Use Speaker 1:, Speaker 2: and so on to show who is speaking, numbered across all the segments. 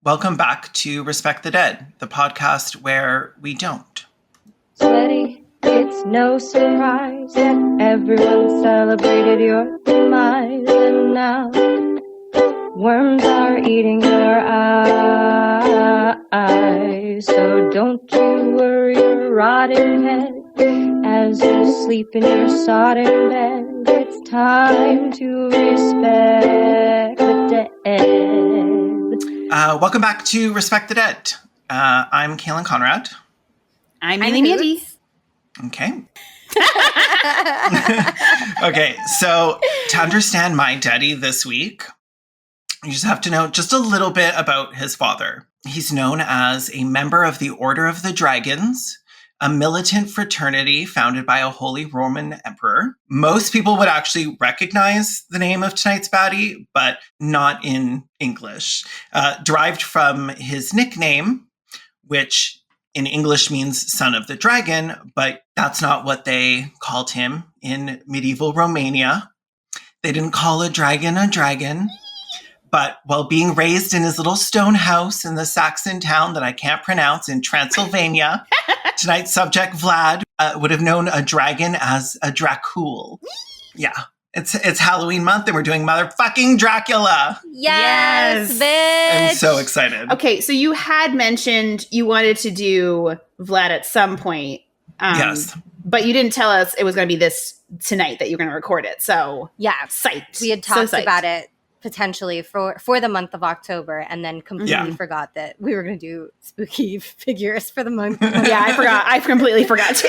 Speaker 1: Welcome back to Respect the Dead, the podcast where we don't.
Speaker 2: Sweaty, it's no surprise that everyone celebrated your demise, and now worms are eating your eyes. So don't you worry your rotting head as you sleep in your sodden bed. It's time to respect the dead.
Speaker 1: Welcome back to Respect the Dead. I'm Kaylin Conrad.
Speaker 3: I'm Mandy.
Speaker 1: Okay. Okay, so to understand my daddy this week, you just have to know just a little bit about his father. He's known as a member of the Order of the Dragons, a militant fraternity founded by a Holy Roman Emperor. Most people would actually recognize the name of tonight's baddie, but not in English. Derived from his nickname, which in English means son of the dragon, but that's not what they called him in medieval Romania. They didn't call a dragon. But while being raised in his little stone house in the Saxon town that I can't pronounce in Transylvania, tonight's subject, Vlad, would have known a dragon as a Dracul. Yeah, it's Halloween month and we're doing motherfucking Dracula.
Speaker 3: Yes,
Speaker 1: I'm
Speaker 3: bitch.
Speaker 1: so excited.
Speaker 3: Okay, so you had mentioned you wanted to do Vlad at some point.
Speaker 1: Yes.
Speaker 3: But you didn't tell us it was going to be this tonight that you're going to record it. So
Speaker 4: yeah,
Speaker 3: psyched.
Speaker 4: We had talked about it potentially for the month of October, and then completely forgot that we were going to do spooky figures for the month.
Speaker 3: Yeah, I forgot. I completely forgot too.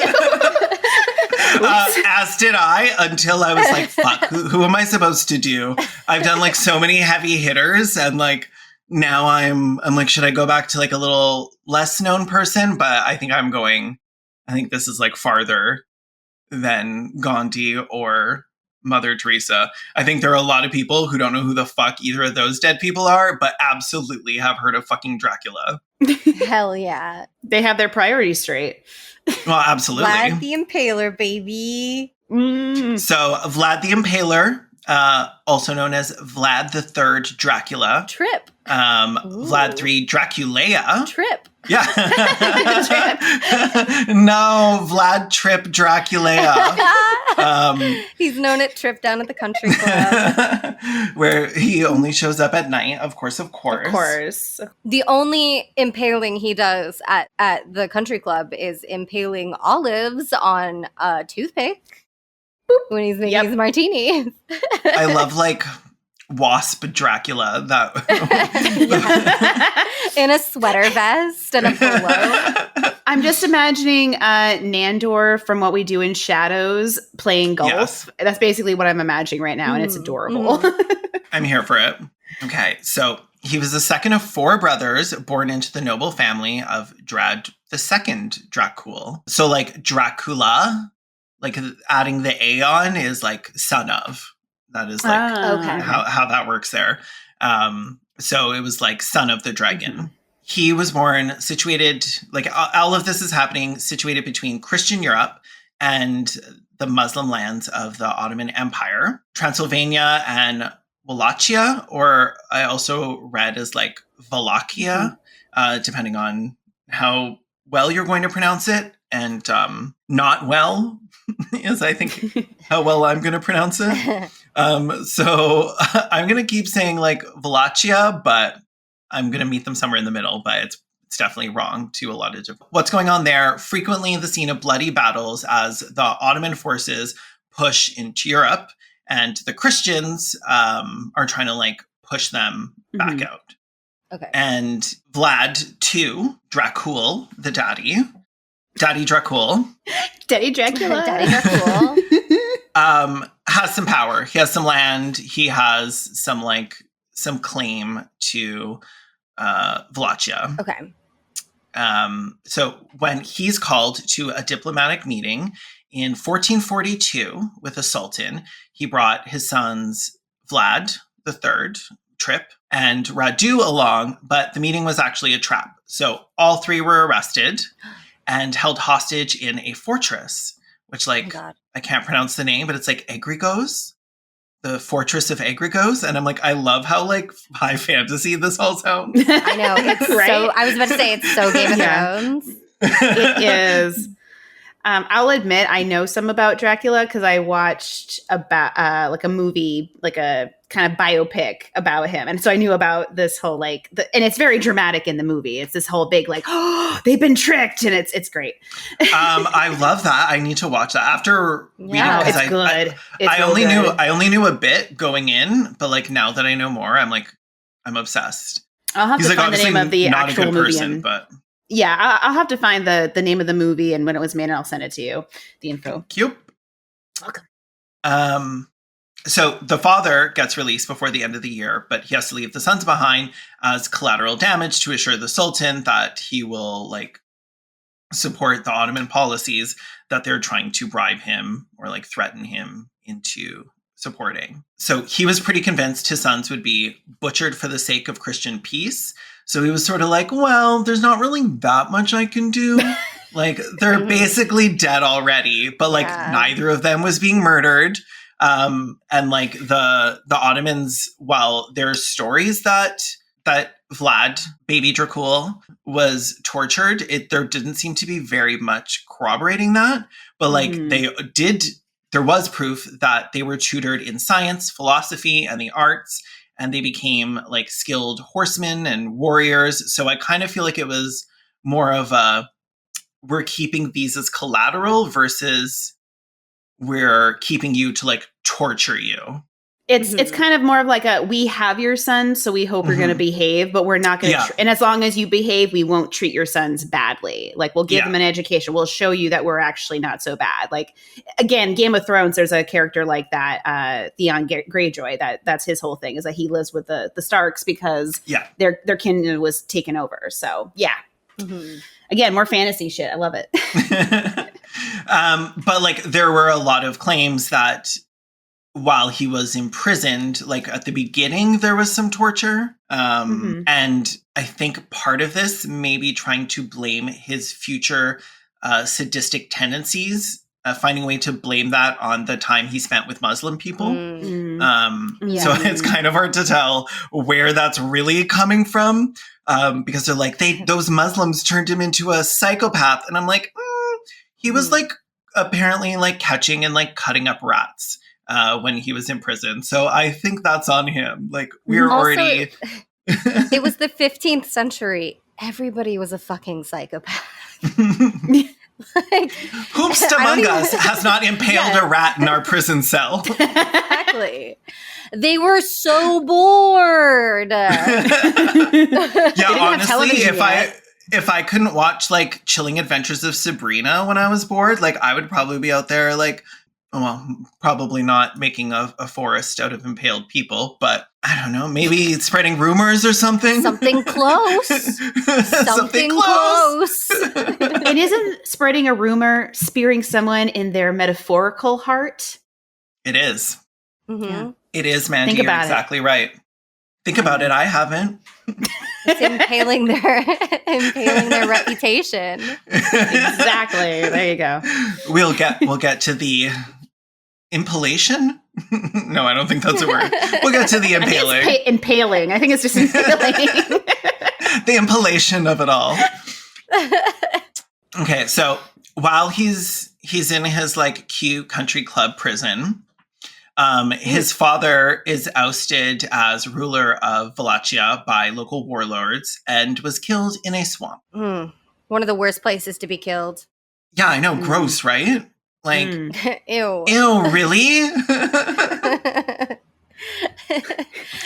Speaker 1: As did I, until I was like, fuck, who am I supposed to do? I've done like so many heavy hitters, and like now I'm like, should I go back to like a little less known person? But I think this is like farther than Gandhi or Mother Teresa. I think there are a lot of people who don't know who the fuck either of those dead people are, but absolutely have heard of fucking Dracula.
Speaker 4: Hell yeah.
Speaker 3: They have their priorities straight.
Speaker 1: Well, absolutely.
Speaker 4: Vlad the Impaler, baby.
Speaker 1: So Vlad the Impaler, also known as Vlad the Third Dracula.
Speaker 4: Trip.
Speaker 1: Vlad III Draculea.
Speaker 4: Trip.
Speaker 1: Yeah. No, Vlad Trip Draculea.
Speaker 4: He's known at Trip down at the country club.
Speaker 1: Where he only shows up at night, of course.
Speaker 3: Of course.
Speaker 4: The only impaling he does at the country club is impaling olives on a toothpick when he's making his martinis.
Speaker 1: I love like wasp Dracula that
Speaker 4: in a sweater vest and a polo.
Speaker 3: I'm just imagining Nandor from What We Do in Shadows playing golf.
Speaker 1: Yes.
Speaker 3: That's basically what I'm imagining right now, and it's adorable.
Speaker 1: I'm here for it. Okay, so he was the second of four brothers born into the noble family of Drad the Second Dracul. So like Dracula, like adding the A on is like son of. That is like how that works there. So it was like son of the dragon. Mm-hmm. He was born situated, like all of this is happening situated between Christian Europe and the Muslim lands of the Ottoman Empire, Transylvania and Wallachia, or I also read as like Wallachia, depending on how well you're going to pronounce it. And not well is, I think, how well I'm going to pronounce it. So I'm going to keep saying like Wallachia, but I'm going to meet them somewhere in the middle, but it's definitely wrong to a lot of different. What's going on there? Frequently the scene of bloody battles as the Ottoman forces push into Europe and the Christians are trying to like push them back out.
Speaker 4: Okay.
Speaker 1: And Vlad too, Dracul, the Daddy Dracul.
Speaker 3: Daddy Dracula.
Speaker 4: Daddy Dracul.
Speaker 1: Has some power. He has some land. He has some claim to Wallachia.
Speaker 4: Okay.
Speaker 1: So when he's called to a diplomatic meeting in 1442 with the Sultan, he brought his sons Vlad the Third, Trip, and Radu along, but the meeting was actually a trap. So all three were arrested and held hostage in a fortress, which I can't pronounce the name, but it's like Egrigos. the Fortress of Agrigos, and I'm like, I love how like high fantasy this all sounds.
Speaker 4: I know. It's
Speaker 3: Right?
Speaker 4: so, I was about to say, it's so Game of
Speaker 3: Yeah.
Speaker 4: Thrones.
Speaker 3: It is. I'll admit I know some about Dracula because I watched about like a movie, like a kind of biopic about him, and so I knew about this whole like, and it's very dramatic in the movie. It's this whole big like, oh, they've been tricked, and it's great.
Speaker 1: I love that. I need to watch that after reading.
Speaker 4: Yeah.
Speaker 3: It's
Speaker 1: I,
Speaker 3: good. It's
Speaker 1: I
Speaker 3: real
Speaker 1: only
Speaker 3: good.
Speaker 1: I only knew a bit going in, but like now that I know more, I'm like, I'm obsessed.
Speaker 3: I'll have
Speaker 1: He's
Speaker 3: to
Speaker 1: like
Speaker 3: find the
Speaker 1: obviously
Speaker 3: name of the
Speaker 1: not a
Speaker 3: actual
Speaker 1: good
Speaker 3: movie.
Speaker 1: person,
Speaker 3: And,
Speaker 1: but
Speaker 3: yeah, I'll have to find the name of the movie and when it was made, and I'll send it to you. The info.
Speaker 1: cute.
Speaker 3: Welcome.
Speaker 1: So the father gets released before the end of the year, but he has to leave the sons behind as collateral damage to assure the Sultan that he will like support the Ottoman policies that they're trying to bribe him or like threaten him into supporting. So he was pretty convinced his sons would be butchered for the sake of Christian peace. So he was sort of like, well, there's not really that much I can do. Like they're basically dead already, but like neither of them was being murdered. And like the Ottomans, while there's stories that Vlad, baby Dracul, was tortured, there didn't seem to be very much corroborating that. But like there was proof that they were tutored in science, philosophy, and the arts, and they became like skilled horsemen and warriors. So I kind of feel like it was more of a, we're keeping these as collateral versus we're keeping you to like torture you.
Speaker 3: It's kind of more of like a, we have your son, so we hope you're going to behave, but we're not going to. And as long as you behave, we won't treat your sons badly. Like we'll give them an education. We'll show you that we're actually not so bad. Like again, Game of Thrones, there's a character like that, Theon Greyjoy. That's his whole thing, is that he lives with the Starks because their kin was taken over. So yeah. Again, more fantasy shit. I love it.
Speaker 1: But like there were a lot of claims that while he was imprisoned, like at the beginning, there was some torture. And I think part of this may be trying to blame his future sadistic tendencies, finding a way to blame that on the time he spent with Muslim people. So it's kind of hard to tell where that's really coming from, because they're like, those Muslims turned him into a psychopath. And I'm like, he was like apparently like catching and like cutting up rats when he was in prison. So I think that's on him. Like we're
Speaker 4: Also,
Speaker 1: already...
Speaker 4: It was the 15th century. Everybody was a fucking psychopath. Like,
Speaker 1: whomst among us has not impaled a rat in our prison cell?
Speaker 4: Exactly. They were so bored.
Speaker 1: Yeah, honestly, if I couldn't watch like Chilling Adventures of Sabrina when I was bored, like I would probably be out there like, well, probably not making a forest out of impaled people, but I don't know, maybe spreading rumors or something.
Speaker 4: Something close. Something close.
Speaker 3: It isn't spreading a rumor, spearing someone in their metaphorical heart.
Speaker 1: It is.
Speaker 3: Yeah.
Speaker 1: It is, Mandy.
Speaker 3: Think about
Speaker 1: You're exactly right. Think about it. I haven't.
Speaker 4: It's impaling their reputation.
Speaker 3: Exactly. There you go.
Speaker 1: We'll get to the impalation. No, I don't think that's a word. We'll get to the impaling.
Speaker 3: Impaling. I think it's just impaling.
Speaker 1: The impalation of it all. Okay, so while he's in his like cute country club prison, his father is ousted as ruler of Wallachia by local warlords and was killed in a swamp.
Speaker 4: One of the worst places to be killed.
Speaker 1: Yeah, I know. Gross, right? Like,
Speaker 4: Ew.
Speaker 1: Ew, really?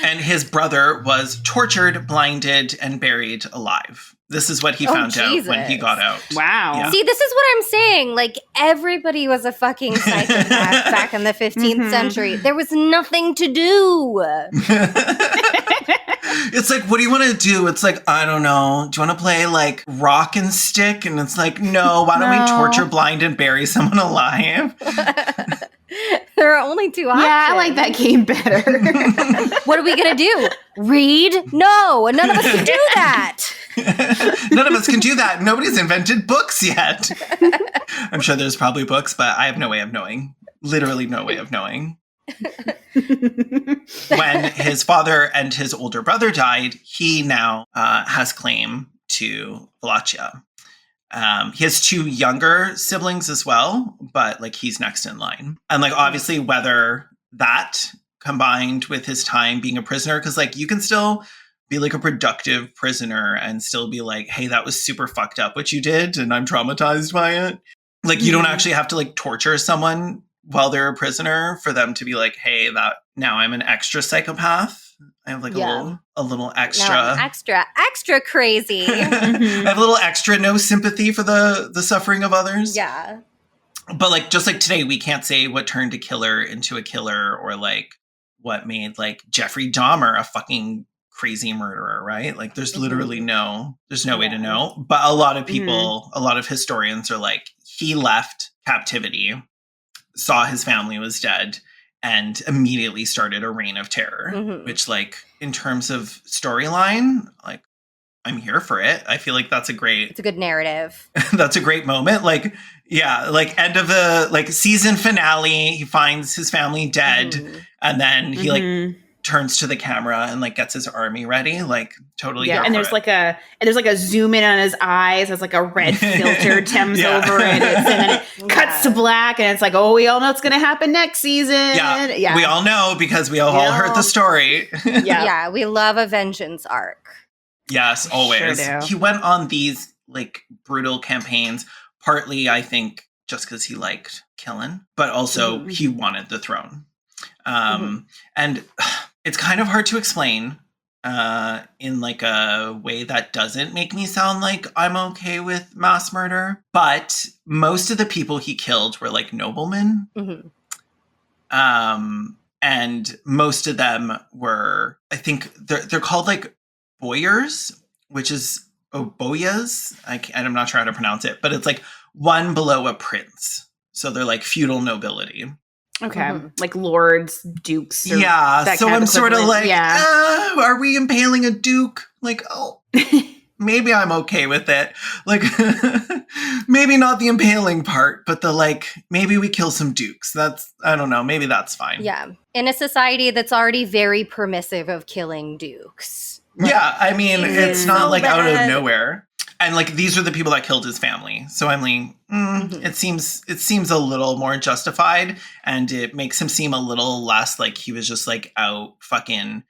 Speaker 1: And his brother was tortured, blinded, and buried alive. This is what he found out when he got out.
Speaker 3: Wow.
Speaker 1: Yeah.
Speaker 4: See, this is what I'm saying. Like, everybody was a fucking psychopath back in the 15th century. There was nothing to do.
Speaker 1: It's like, what do you want to do? It's like, I don't know. Do you want to play like rock and stick? And it's like, no, why don't we torture, blind, and bury someone alive?
Speaker 4: There are only two options.
Speaker 3: Yeah, I like that game better.
Speaker 4: What are we going to do? Read? No, none of us can do that.
Speaker 1: None of us can do that. Nobody's invented books yet. I'm sure there's probably books, but I have no way of knowing. Literally no way of knowing. When his father and his older brother died, he now has claim to Wallachia. He has 2 younger siblings as well, but like he's next in line. And like obviously whether that combined with his time being a prisoner, because like you can still be like a productive prisoner and still be like, hey, that was super fucked up what you did and I'm traumatized by it. Like you don't actually have to like torture someone while they're a prisoner for them to be like, hey, that now I'm an extra psychopath. I have like a little extra.
Speaker 4: No, extra crazy.
Speaker 1: I have a little extra no sympathy for the suffering of others.
Speaker 4: Yeah.
Speaker 1: But like just like today, we can't say what turned a killer into a killer or like what made like Jeffrey Dahmer a fucking crazy murderer, right? Like there's literally no way to know. But a lot of people, a lot of historians are like, he left captivity, saw his family was dead, and immediately started a reign of terror, which like in terms of storyline, like I'm here for it. I feel like it's a good
Speaker 4: narrative.
Speaker 1: That's a great moment. Like, yeah, like end of the like season finale, he finds his family dead and then he like turns to the camera and like gets his army ready. Like totally.
Speaker 3: Yeah. And there's like a zoom in on his eyes as like a red filter Thames over it. And then it cuts to black and it's like, oh, we all know what's going to happen next season.
Speaker 1: Yeah. We all know because we all heard the story.
Speaker 4: Yeah. We love a vengeance arc.
Speaker 1: Yes, always.
Speaker 3: Sure do.
Speaker 1: He went on these like brutal campaigns, partly I think just because he liked killing, but also he wanted the throne. And it's kind of hard to explain in like a way that doesn't make me sound like I'm okay with mass murder. But most of the people he killed were like noblemen. And most of them were, I think they're called like boyars, which is boyas. I'm not sure how to pronounce it, but it's like one below a prince. So they're like feudal nobility.
Speaker 3: Okay. Like lords, dukes.
Speaker 1: So I'm sort of like, are we impaling a duke? Like, oh, maybe I'm okay with it. Like, maybe not the impaling part, but the like, maybe we kill some dukes. I don't know. Maybe that's fine.
Speaker 4: Yeah. In a society that's already very permissive of killing dukes.
Speaker 1: Yeah. I mean, it's not like out of nowhere. And like these are the people that killed his family. So I'm like, it seems a little more justified, and it makes him seem a little less like he was just like out fucking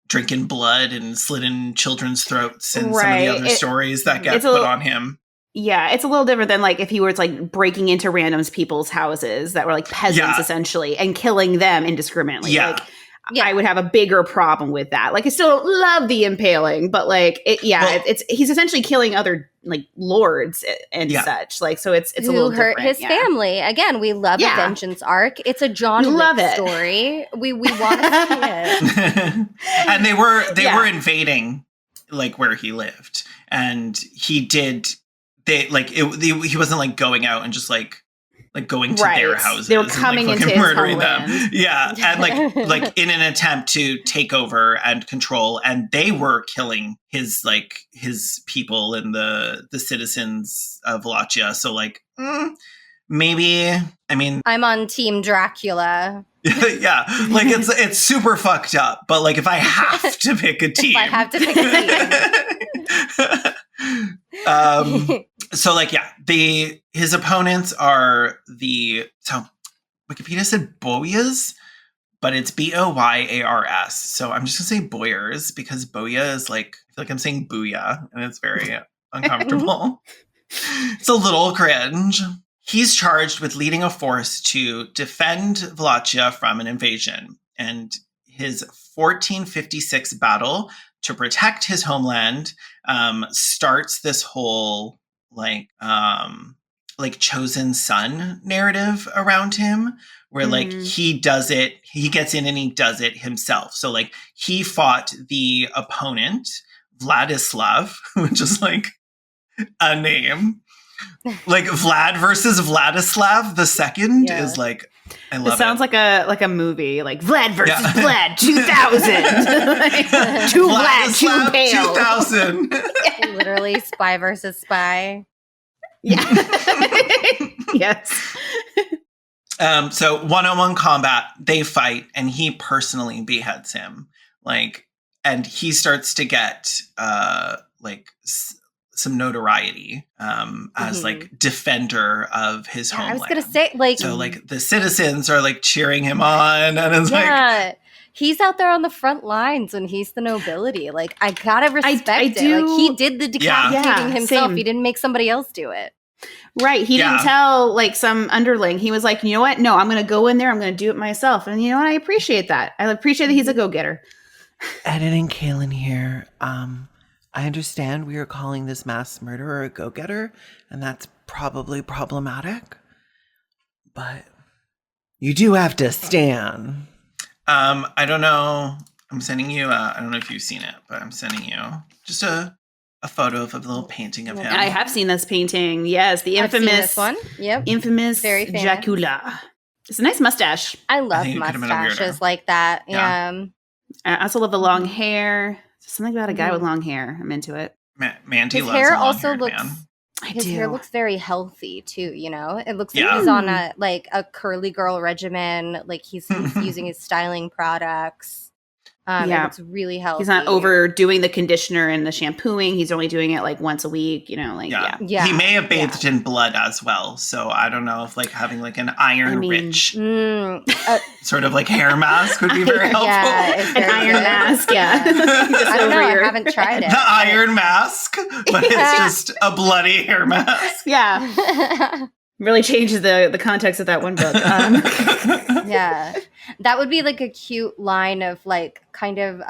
Speaker 1: drinking blood and slitting children's throats and some of the other stories that get put on him.
Speaker 3: Yeah, it's a little different than like if he were like breaking into random people's houses that were like peasants essentially and killing them indiscriminately.
Speaker 1: Yeah.
Speaker 3: Like, I would have a bigger problem with that. Like, I still love the impaling, but like, he's essentially killing other like lords and such. Like, so it's a little
Speaker 4: hurt
Speaker 3: different.
Speaker 4: his family. Again, we love a vengeance arc. It's a John Wick story. We want to see it.
Speaker 1: And they were invading like where he lived, and he wasn't like going out and just like going to their houses.
Speaker 3: They were coming
Speaker 1: and, like,
Speaker 3: into his
Speaker 1: murdering
Speaker 3: homeland.
Speaker 1: them. Yeah. And like in an attempt to take over and control. And they were killing his people and the citizens of Wallachia. So like, maybe, I mean.
Speaker 4: I'm on Team Dracula.
Speaker 1: Yeah. Like it's super fucked up. But like if I have to pick a team.
Speaker 4: If I have to pick a team.
Speaker 1: So like, yeah, his opponents are so Wikipedia said boyas, but it's Boyars. So I'm just gonna say boyars because boya is like, I feel like I'm saying booyah and it's very uncomfortable. It's a little cringe. He's charged with leading a force to defend Wallachia from an invasion, and his 1456 battle to protect his homeland starts this whole like chosen son narrative around him, where like he gets in and he does it himself. So like he fought the opponent Vladislav, which is like a name. Like Vlad versus Vladislav the Second is like, I love it.
Speaker 3: Sounds like a movie, like Vlad versus Vlad 2000. Two Vlad, two pale.
Speaker 1: 2000.
Speaker 4: Literally spy versus spy.
Speaker 3: Yeah. Yes.
Speaker 1: So one-on-one combat, they fight, and he personally beheads him. Like, and he starts to get some notoriety as like defender of his homeland.
Speaker 4: I was gonna say, like,
Speaker 1: so like the citizens are like cheering him on, and it's like
Speaker 4: he's out there on the front lines and he's the nobility. Like, I gotta respect it.
Speaker 3: do.
Speaker 4: Like, he did the decapitating himself.
Speaker 3: Same.
Speaker 4: He didn't make somebody else do it.
Speaker 3: Right. He didn't tell like some underling. He was like, you know what? No, I'm going to go in there. I'm going to do it myself. And you know what? I appreciate that. I appreciate that he's a go-getter.
Speaker 5: Editing Kaylin here. I understand we are calling this mass murderer a go-getter, and that's probably problematic. But you do have to stand.
Speaker 1: I don't know. I'm sending you, I don't know if you've seen it, but I'm sending you just a photo of a little painting of him.
Speaker 3: I have seen this painting. Yes, the infamous
Speaker 4: one. Yep.
Speaker 3: Infamous
Speaker 4: Very famous.
Speaker 3: Dracula. It's a nice mustache.
Speaker 4: I love mustaches like that. Yeah.
Speaker 3: I also love the long hair. Something about a guy with long hair. I'm into it.
Speaker 1: Mandy
Speaker 4: his
Speaker 1: loves
Speaker 4: hair
Speaker 1: a
Speaker 4: also
Speaker 1: long-haired
Speaker 4: looks.
Speaker 1: man.
Speaker 4: His hair looks very healthy too. You know, it looks like
Speaker 1: Yeah.
Speaker 4: he's on a curly girl regimen. Like he's using his styling products. It looks really healthy.
Speaker 3: He's not overdoing the conditioner and the shampooing. He's only doing it like once a week, you know, like,
Speaker 4: Yeah.
Speaker 1: He may have bathed in blood as well. So I don't know if like having like an iron-rich sort of like hair mask would be very helpful.
Speaker 4: Yeah, it's very
Speaker 3: An iron mask, yeah.
Speaker 4: I don't know. I haven't tried it.
Speaker 1: The iron mask, but it's just a bloody hair mask.
Speaker 3: Yeah. Really changes the context of that one book.
Speaker 4: Yeah. That would be like a cute line of like kind of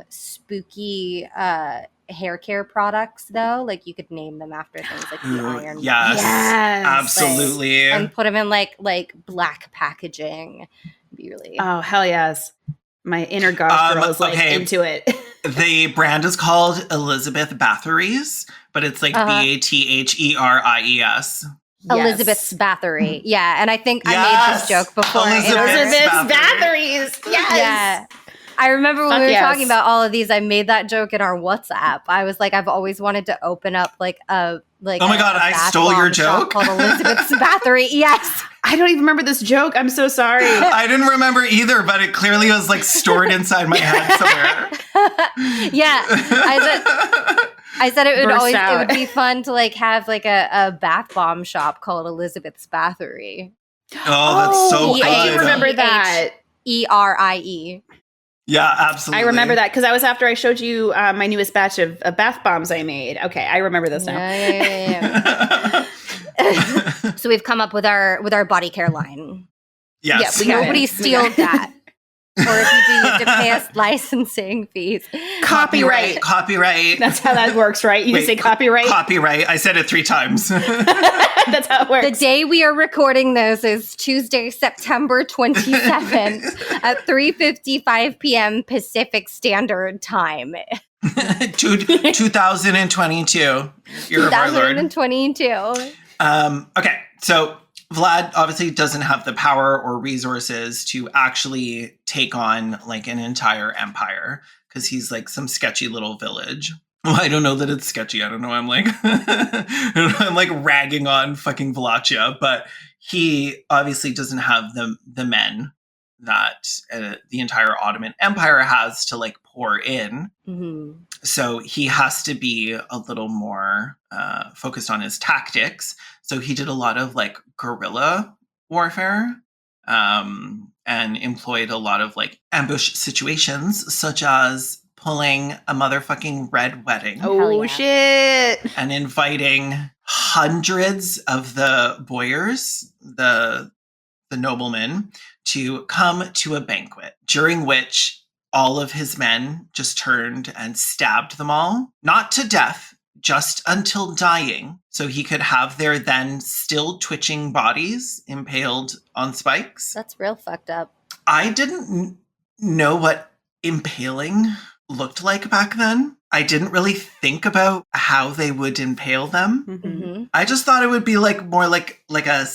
Speaker 4: spooky hair care products though. Like you could name them after things like the iron.
Speaker 1: Yes. Absolutely.
Speaker 4: And put them in like black packaging. Be really.
Speaker 3: Oh, hell yes. My inner goth girl is like into it.
Speaker 1: The brand is called Elizabeth Bathory's, but it's like Batheries.
Speaker 4: Elizabeth's Bathory. Yeah. And I think I made this joke before.
Speaker 3: Elizabeth's Bathory's. Yes.
Speaker 4: Yeah. I remember when we were talking about all of these, I made that joke in our WhatsApp. I was like, I've always wanted to open up like a like.
Speaker 1: Oh my God, I stole your joke?
Speaker 4: Called Elizabeth's Bathory. Yes.
Speaker 3: I don't even remember this joke. I'm so sorry.
Speaker 1: I didn't remember either, but it clearly was like stored inside my head somewhere.
Speaker 4: Yeah. I said it would be fun to like have like a bath bomb shop called Elizabeth's Bathory.
Speaker 1: Oh, that's so good.
Speaker 3: I do remember that.
Speaker 4: ERIE.
Speaker 1: Yeah, absolutely.
Speaker 3: I remember that because that was after I showed you my newest batch of bath bombs I made. Okay, I remember this now.
Speaker 4: Yeah. So we've come up with our body care line.
Speaker 1: Yes.
Speaker 4: Yeah, nobody steal that. Or if you do, you have to pay us licensing fees.
Speaker 1: Copyright.
Speaker 3: That's how that works, right? You just say copyright?
Speaker 1: Copyright. I said it 3 times.
Speaker 3: That's how it works.
Speaker 4: The day we are recording this is Tuesday, September 27th at 3:55 p.m. Pacific Standard Time.
Speaker 1: 2022. You're our Lord.
Speaker 4: 2022.
Speaker 1: Okay, so Vlad obviously doesn't have the power or resources to actually take on like an entire empire because he's like some sketchy little village. Well, I don't know that it's sketchy. I don't know. I'm like, I'm like ragging on fucking Wallachia, but he obviously doesn't have the men that the entire Ottoman Empire has to like pour in. Mm-hmm. So he has to be a little more focused on his tactics. So he did a lot of like guerrilla warfare and employed a lot of like ambush situations, such as pulling a motherfucking red wedding.
Speaker 3: Oh, shit.
Speaker 1: And inviting hundreds of the boyars, the noblemen, to come to a banquet, during which all of his men just turned and stabbed them all, not to death, just until dying, so he could have their then still twitching bodies impaled on spikes.
Speaker 4: That's real fucked up.
Speaker 1: I didn't know what impaling looked like back then. I didn't really think about how they would impale them. Mm-hmm. I just thought it would be like more like a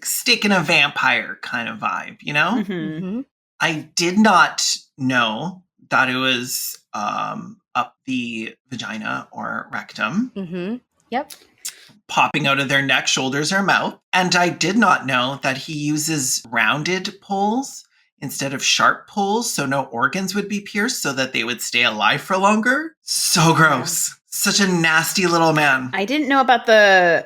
Speaker 1: stake in a vampire kind of vibe, you know? Mm-hmm. I did not know that it was up the vagina or rectum.
Speaker 4: Mm-hmm. Yep.
Speaker 1: popping out of their neck, shoulders, or mouth. And I did not know that he uses rounded poles instead of sharp poles, so no organs would be pierced so that they would stay alive for longer. So gross. Such a nasty little man.
Speaker 3: I didn't know about the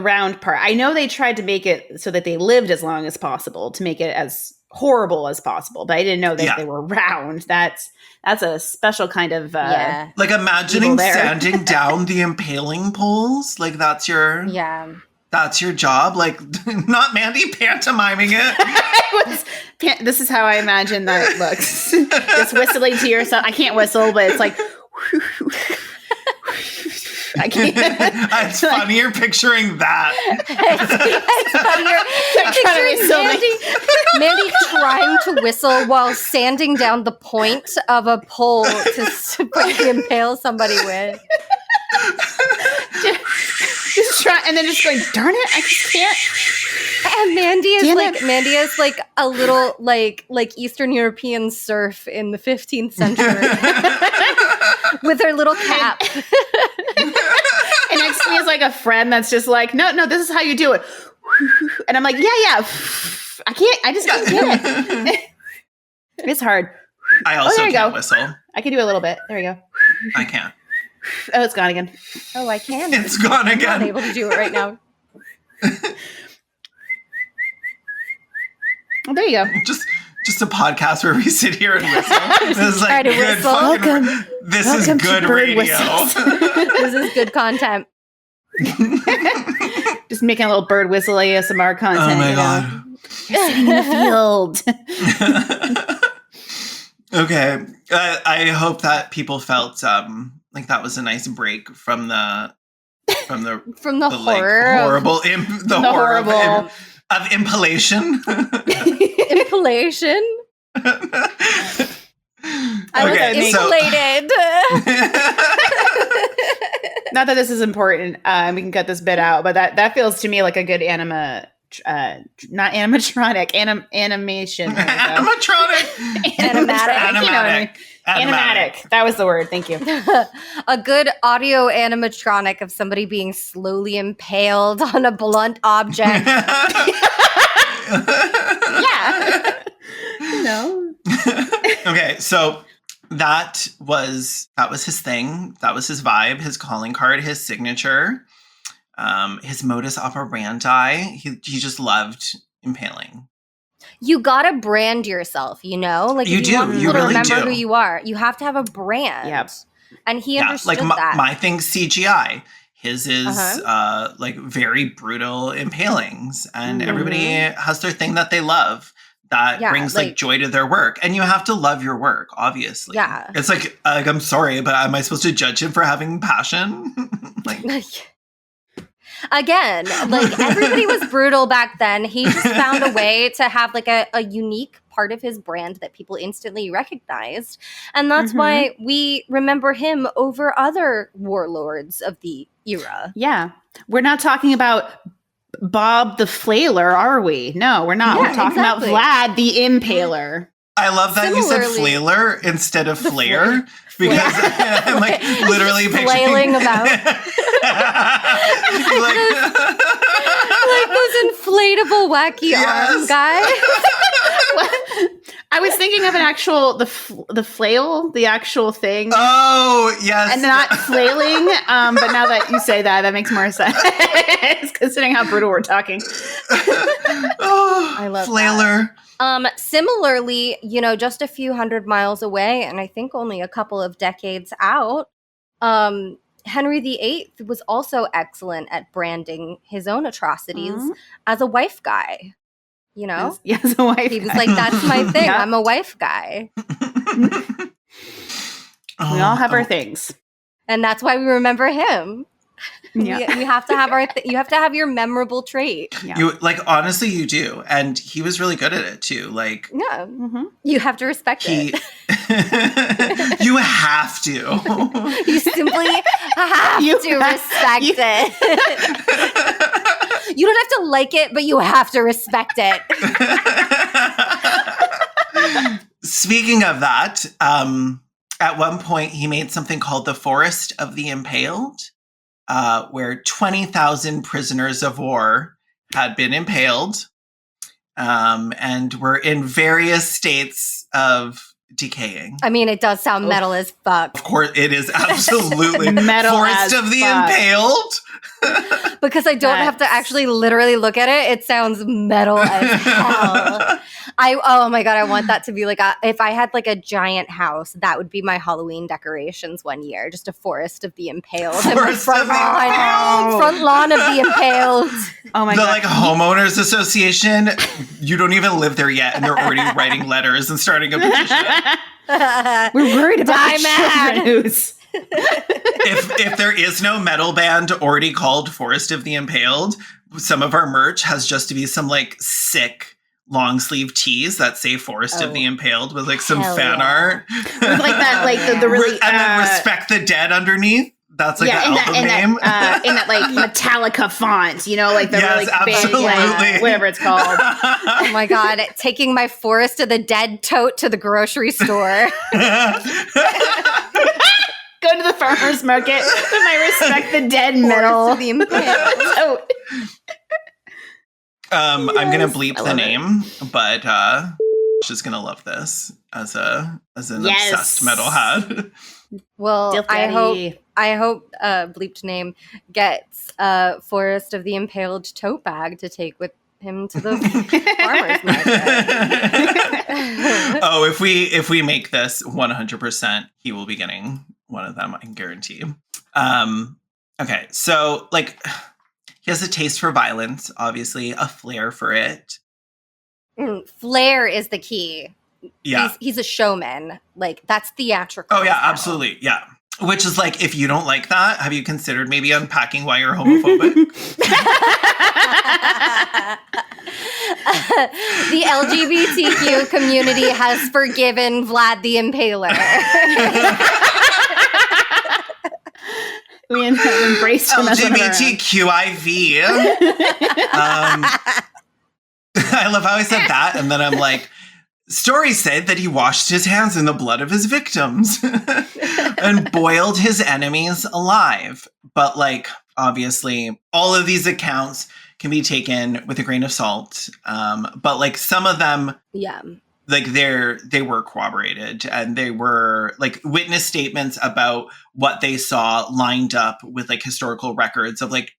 Speaker 3: round part. I know they tried to make it so that they lived as long as possible, to make it as horrible as possible, but I didn't know that they were round. That's a special kind of
Speaker 1: like imagining sanding down the impaling poles. Like that's your job. Like not Mandy pantomiming it.
Speaker 3: This is how I imagine that looks. Just whistling to yourself. I can't whistle, but it's like I can't.
Speaker 1: It's funnier picturing that.
Speaker 4: It's funnier. Mandy trying to whistle while sanding down the point of a pole to impale somebody with.
Speaker 3: Just try, and then just going, darn it, I just can't.
Speaker 4: And Mandy is like a little like Eastern European serf in the 15th century with her little cap.
Speaker 3: And next to me is like a friend that's just like, no, this is how you do it. And I'm like, yeah. I just can't get it. It's hard.
Speaker 1: I also can't whistle.
Speaker 3: I can do a little bit. There we go.
Speaker 1: I can't.
Speaker 3: Oh, it's gone again.
Speaker 4: Oh, I can.
Speaker 1: It's gone again.
Speaker 4: I'm not able to do it right now.
Speaker 3: Oh, there you go.
Speaker 1: Just a podcast where we sit here and whistle. This is like good
Speaker 3: fucking.
Speaker 1: This is good radio.
Speaker 4: This is good content.
Speaker 3: Just making a little bird whistle ASMR content.
Speaker 1: Oh my god!
Speaker 3: You're sitting in the field.
Speaker 1: Okay, I hope that people felt like that was a nice break from the
Speaker 4: horror,
Speaker 1: horrible, the horrible of impalation.
Speaker 4: Impalation. I was impalated.
Speaker 3: Not that this is important. We can cut this bit out, but that feels to me like a good not animatronic, animation.
Speaker 1: Animatronic.
Speaker 3: Animatic. You know what I mean. Animatic. That was the word. Thank you.
Speaker 4: A good audio animatronic of somebody being slowly impaled on a blunt object.
Speaker 3: Yeah. You know.
Speaker 1: Okay, so that was his thing. That was his vibe, his calling card, his signature, his modus operandi. He just loved impaling.
Speaker 4: You gotta brand yourself, you know? Like
Speaker 1: you
Speaker 4: if
Speaker 1: do.
Speaker 4: you want
Speaker 1: You
Speaker 4: people to
Speaker 1: really
Speaker 4: remember
Speaker 1: do.
Speaker 4: who you are, you have to have a brand.
Speaker 3: Yep.
Speaker 4: And he understood
Speaker 1: like
Speaker 4: that.
Speaker 1: My thing's CGI. His is like very brutal impalings, and everybody has their thing that they love that brings like joy to their work, and you have to love your work, obviously.
Speaker 4: Yeah,
Speaker 1: it's like I'm sorry, but am I supposed to judge him for having passion? Like.
Speaker 4: Again, like everybody was brutal back then. He just found a way to have like a unique part of his brand that people instantly recognized. And that's why we remember him over other warlords of the era.
Speaker 3: Yeah. We're not talking about Bob the Flailer, are we? No, we're not. We're talking about Vlad the Impaler.
Speaker 1: I love that you said flailer instead of flare because I'm like literally
Speaker 4: flailing about like those inflatable wacky arm guys.
Speaker 3: I was thinking of an actual the flail, the actual thing.
Speaker 1: Oh yes,
Speaker 3: and not flailing. But now that you say that, that makes more sense considering how brutal we're talking.
Speaker 1: Oh, I love flailer.
Speaker 4: That. Similarly, you know, just a few hundred miles away, and I think only a couple of decades out, Henry VIII was also excellent at branding his own atrocities as a wife guy. You know?
Speaker 3: Yes, a wife
Speaker 4: He was like, that's my thing. Yeah. I'm a wife guy.
Speaker 3: We all have our things.
Speaker 4: And that's why we remember him.
Speaker 3: Yeah.
Speaker 4: We have to have you have to have your memorable trait.
Speaker 1: Yeah. You like honestly you do, and he was really good at it too. Like
Speaker 4: you have to respect it.
Speaker 1: You have to.
Speaker 4: You simply have to respect it. You don't have to like it, but you have to respect it.
Speaker 1: Speaking of that, at one point he made something called the Forest of the Impaled. where 20,000 prisoners of war had been impaled and were in various states of decaying.
Speaker 4: I mean, it does sound metal as fuck.
Speaker 1: Of course, it is absolutely
Speaker 3: Metal
Speaker 1: Forest
Speaker 3: as
Speaker 1: of the
Speaker 3: fuck.
Speaker 1: Impaled.
Speaker 4: Because I don't have to actually literally look at it. It sounds metal as hell. Oh my God, I want that to be like if I had like a giant house, that would be my Halloween decorations one year. Just a Forest of the Impaled.
Speaker 1: Forest of the Impaled.
Speaker 4: Front lawn of the Impaled.
Speaker 3: Oh my
Speaker 1: The
Speaker 3: God.
Speaker 1: like homeowners association, you don't even live there yet, and they're already writing letters and starting a petition.
Speaker 3: We're worried about
Speaker 4: Die
Speaker 3: the
Speaker 4: mad.
Speaker 3: children who's-
Speaker 1: If there is no metal band already called Forest of the Impaled, some of our merch has just to be some like sick long sleeve tees that say Forest of the Impaled with like some
Speaker 4: Hell
Speaker 1: fan
Speaker 4: yeah.
Speaker 1: art.
Speaker 3: with like that, like the really
Speaker 1: and then Respect the Dead underneath. That's like the album name.
Speaker 3: in that like Metallica font, you know, like the
Speaker 1: Yes,
Speaker 3: really big,
Speaker 1: absolutely.
Speaker 3: like, whatever it's called.
Speaker 4: Oh my God, taking my Forest of the Dead tote to the grocery store.
Speaker 3: Go to the farmer's market with my Respect the Dead
Speaker 4: Forest
Speaker 3: metal.
Speaker 4: of the Impaled.
Speaker 3: Oh,
Speaker 1: I'm gonna bleep
Speaker 3: I
Speaker 1: the
Speaker 3: love
Speaker 1: name, but she's gonna love this as an
Speaker 3: Yes.
Speaker 1: obsessed metalhead.
Speaker 4: Well,
Speaker 3: Dilf
Speaker 4: I
Speaker 3: Daddy.
Speaker 4: hope bleeped name gets Forest of the Impaled tote bag to take with him to the farmer's market.
Speaker 1: Oh, if we make this 100%, he will be getting one of them, I can guarantee. Okay, so like he has a taste for violence, obviously, a flair for it.
Speaker 4: Flair is the key.
Speaker 1: Yeah.
Speaker 4: He's a showman. Like, that's theatrical.
Speaker 1: Oh yeah,
Speaker 4: as hell.
Speaker 1: absolutely. Yeah. Which is like, if you don't like that, have you considered maybe unpacking why you're homophobic?
Speaker 4: The LGBTQ community has forgiven Vlad the Impaler.
Speaker 3: we embraced him as one of our own.
Speaker 1: LGBTQIV. I love how I said that, and then I'm like, stories said that he washed his hands in the blood of his victims and boiled his enemies alive. But like, obviously, all of these accounts can be taken with a grain of salt. But like some of them,
Speaker 4: Yeah.
Speaker 1: like they were corroborated, and they were like witness statements about what they saw lined up with like historical records of like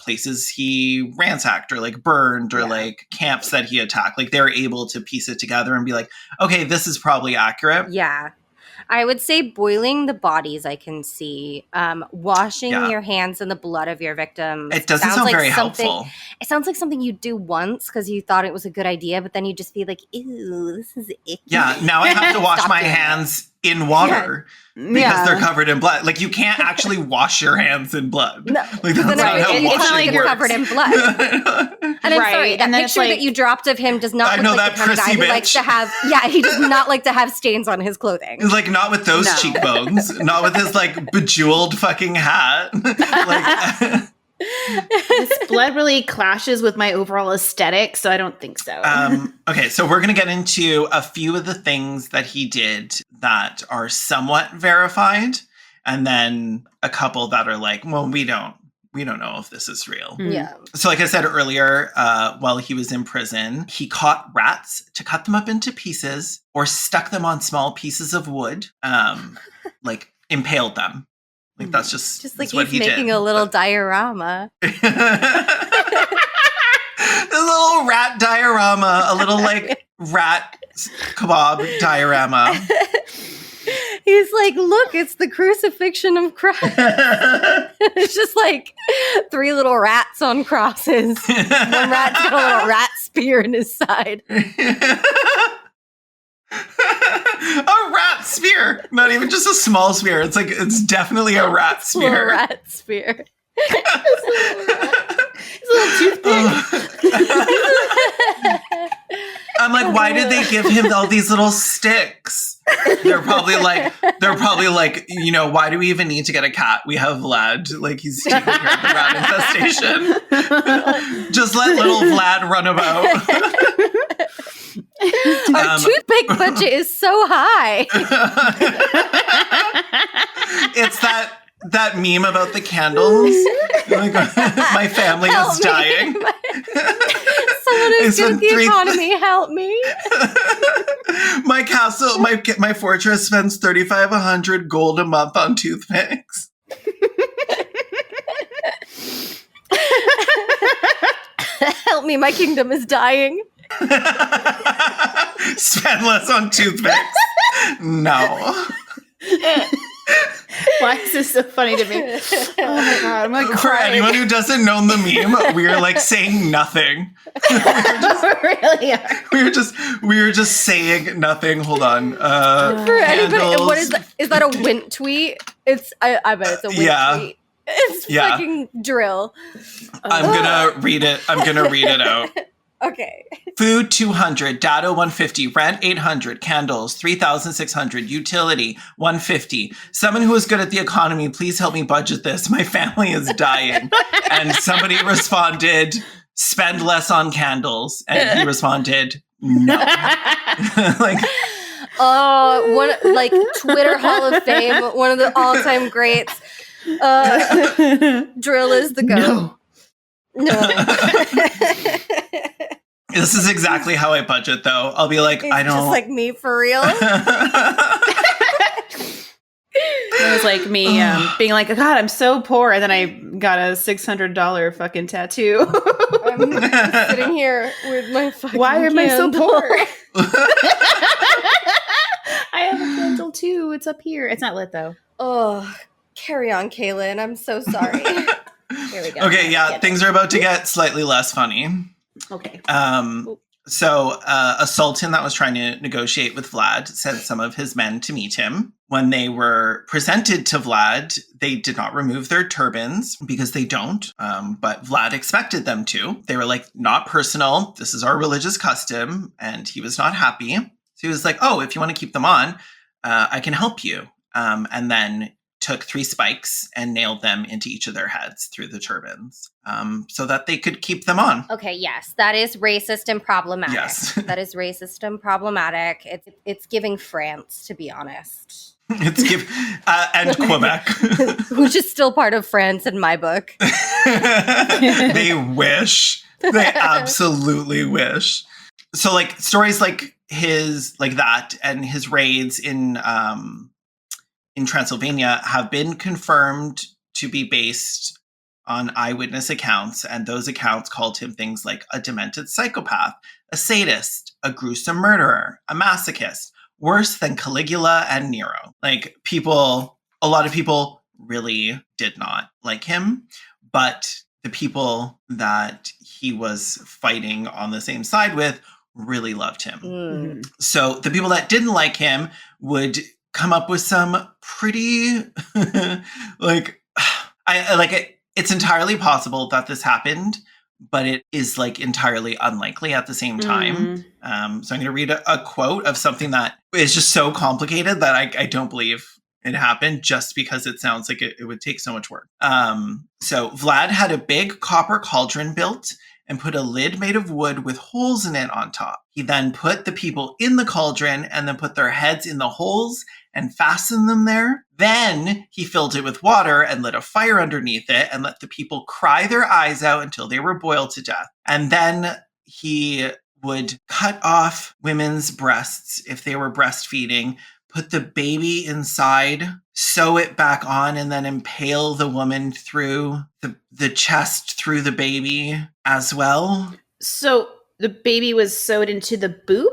Speaker 1: places he ransacked or like burned or like camps that he attacked. Like they were able to piece it together and be like, okay, this is probably accurate.
Speaker 4: Yeah. I would say boiling the bodies I can see. Washing your hands in the blood of your victims.
Speaker 1: It doesn't sound very helpful.
Speaker 4: It sounds like something you do once because you thought it was a good idea, but then you just be like, ew, this is icky.
Speaker 1: Yeah, now I have to wash
Speaker 4: Stop
Speaker 1: my
Speaker 4: doing
Speaker 1: hands in water because they're covered in blood. Like you can't actually wash your hands in blood.
Speaker 4: No.
Speaker 1: Like that's not how
Speaker 3: It's
Speaker 1: washing
Speaker 3: not like
Speaker 1: works.
Speaker 4: covered in blood. And I'm sorry, that
Speaker 3: and then it's
Speaker 4: picture
Speaker 3: like-
Speaker 4: that you dropped of him does not
Speaker 1: I
Speaker 4: look
Speaker 1: know
Speaker 4: like the
Speaker 1: that
Speaker 4: kind of guy
Speaker 1: prissy
Speaker 4: who likes
Speaker 1: bitch.
Speaker 4: to have, he does not like to have stains on his clothing.
Speaker 1: Like not with those
Speaker 3: No.
Speaker 1: cheekbones, not with his like bejeweled fucking hat. Like
Speaker 3: This blood really clashes with my overall aesthetic, so I don't think so.
Speaker 1: okay, so we're going to get into a few of the things that he did that are somewhat verified, and then a couple that are like, well, we don't know if this is real.
Speaker 4: Yeah.
Speaker 1: So like I said earlier, while he was in prison, he caught rats to cut them up into pieces or stuck them on small pieces of wood, like impaled them. Like that's just
Speaker 4: Just like
Speaker 1: that's what
Speaker 4: he's
Speaker 1: he
Speaker 4: making
Speaker 1: did.
Speaker 4: a little diorama.
Speaker 1: A little rat diorama, a little like rat kebab diorama.
Speaker 4: He's like, look, it's the crucifixion of Christ. It's just like 3 little rats on crosses. One rat's got a little rat spear in his side.
Speaker 1: A rat spear, not even just a small spear. It's like it's definitely a rat
Speaker 4: Little
Speaker 1: spear.
Speaker 4: rat spear.
Speaker 1: I'm like, why did they give him all these little sticks? They're probably like, you know, why do we even need to get a cat? We have Vlad. Like he's taking care of the rat infestation. Just let little Vlad run about.
Speaker 4: Our toothpick budget is so high.
Speaker 1: It's that that meme about the candles. Like, my family
Speaker 4: Help
Speaker 1: is
Speaker 4: me.
Speaker 1: dying.
Speaker 4: Someone who's
Speaker 1: It's
Speaker 4: good
Speaker 1: been
Speaker 4: at the
Speaker 1: 3
Speaker 4: economy, help me.
Speaker 1: My castle, my fortress spends 3,500 gold a month on toothpicks.
Speaker 4: Help me, my kingdom is dying.
Speaker 1: Spend less on toothpicks. No.
Speaker 3: Why is this so funny to me? Oh my God, I'm like
Speaker 1: For
Speaker 3: crying.
Speaker 1: anyone who doesn't know the meme, we are like saying nothing.
Speaker 3: Really are.
Speaker 1: We were just saying nothing. Hold on.
Speaker 4: For anybody,
Speaker 1: candles.
Speaker 4: what is that? Is that a Wint tweet? I bet it's a Wint tweet. It's fucking drill.
Speaker 1: I'm gonna read it. I'm gonna read it out.
Speaker 4: Okay.
Speaker 1: Food 200, data 150, rent 800, candles 3,600, utility 150. Someone who is good at the economy, please help me budget this. My family is dying. And somebody responded, spend less on candles. And he responded, no. Like,
Speaker 4: one like Twitter Hall of Fame, one of the all-time greats. Drill is the goat. No.
Speaker 1: This is exactly how I budget, though. I'll be like, I don't.
Speaker 4: Just like me, for real.
Speaker 3: It was like me being like, God, I'm so poor. And then I got a $600 fucking tattoo.
Speaker 4: I'm sitting here with my fucking
Speaker 3: Why am I so
Speaker 4: candle.
Speaker 3: poor? I have a candle too. It's up here. It's not lit though.
Speaker 4: Oh, carry on, Kaylin. I'm so sorry.
Speaker 3: Here we go.
Speaker 1: Okay, yeah, things are about to get slightly less funny.
Speaker 3: Okay.
Speaker 1: So a sultan that was trying to negotiate with Vlad sent some of his men to meet him. When they were presented to Vlad, they did not remove their turbans because they don't. But Vlad expected them to. They were like, not personal. This is our religious custom. And he was not happy. So he was like, oh, if you want to keep them on, I can help you. And then took 3 spikes and nailed them into each of their heads through the turbans so that they could keep them on.
Speaker 4: Okay, yes, that is racist and problematic.
Speaker 1: Yes.
Speaker 4: That is racist and problematic. It's giving France, to be honest.
Speaker 1: It's and Quebec.
Speaker 4: Which is still part of France in my book.
Speaker 1: They wish. They absolutely wish. So like stories like that and his raids in Transylvania have been confirmed to be based on eyewitness accounts, and those accounts called him things like a demented psychopath, a sadist, a gruesome murderer, a masochist, worse than Caligula and Nero. Like a lot of people really did not like him, but the people that he was fighting on the same side with really loved him.
Speaker 4: Mm.
Speaker 1: So the people that didn't like him would come up with some pretty it's entirely possible that this happened, but it is like entirely unlikely at the same time. So I'm going to read a quote of something that is just so complicated that I don't believe it happened, just because it sounds like it would take so much work. So Vlad had a big copper cauldron built and put a lid made of wood with holes in it on top. He then put the people in the cauldron and then put their heads in the holes and fastened them there. Then he filled it with water and lit a fire underneath it and let the people cry their eyes out until they were boiled to death. And then he would cut off women's breasts if they were breastfeeding, put the baby inside, sew it back on, and then impale the woman through the chest through the baby as well.
Speaker 3: So the baby was sewed into the boob?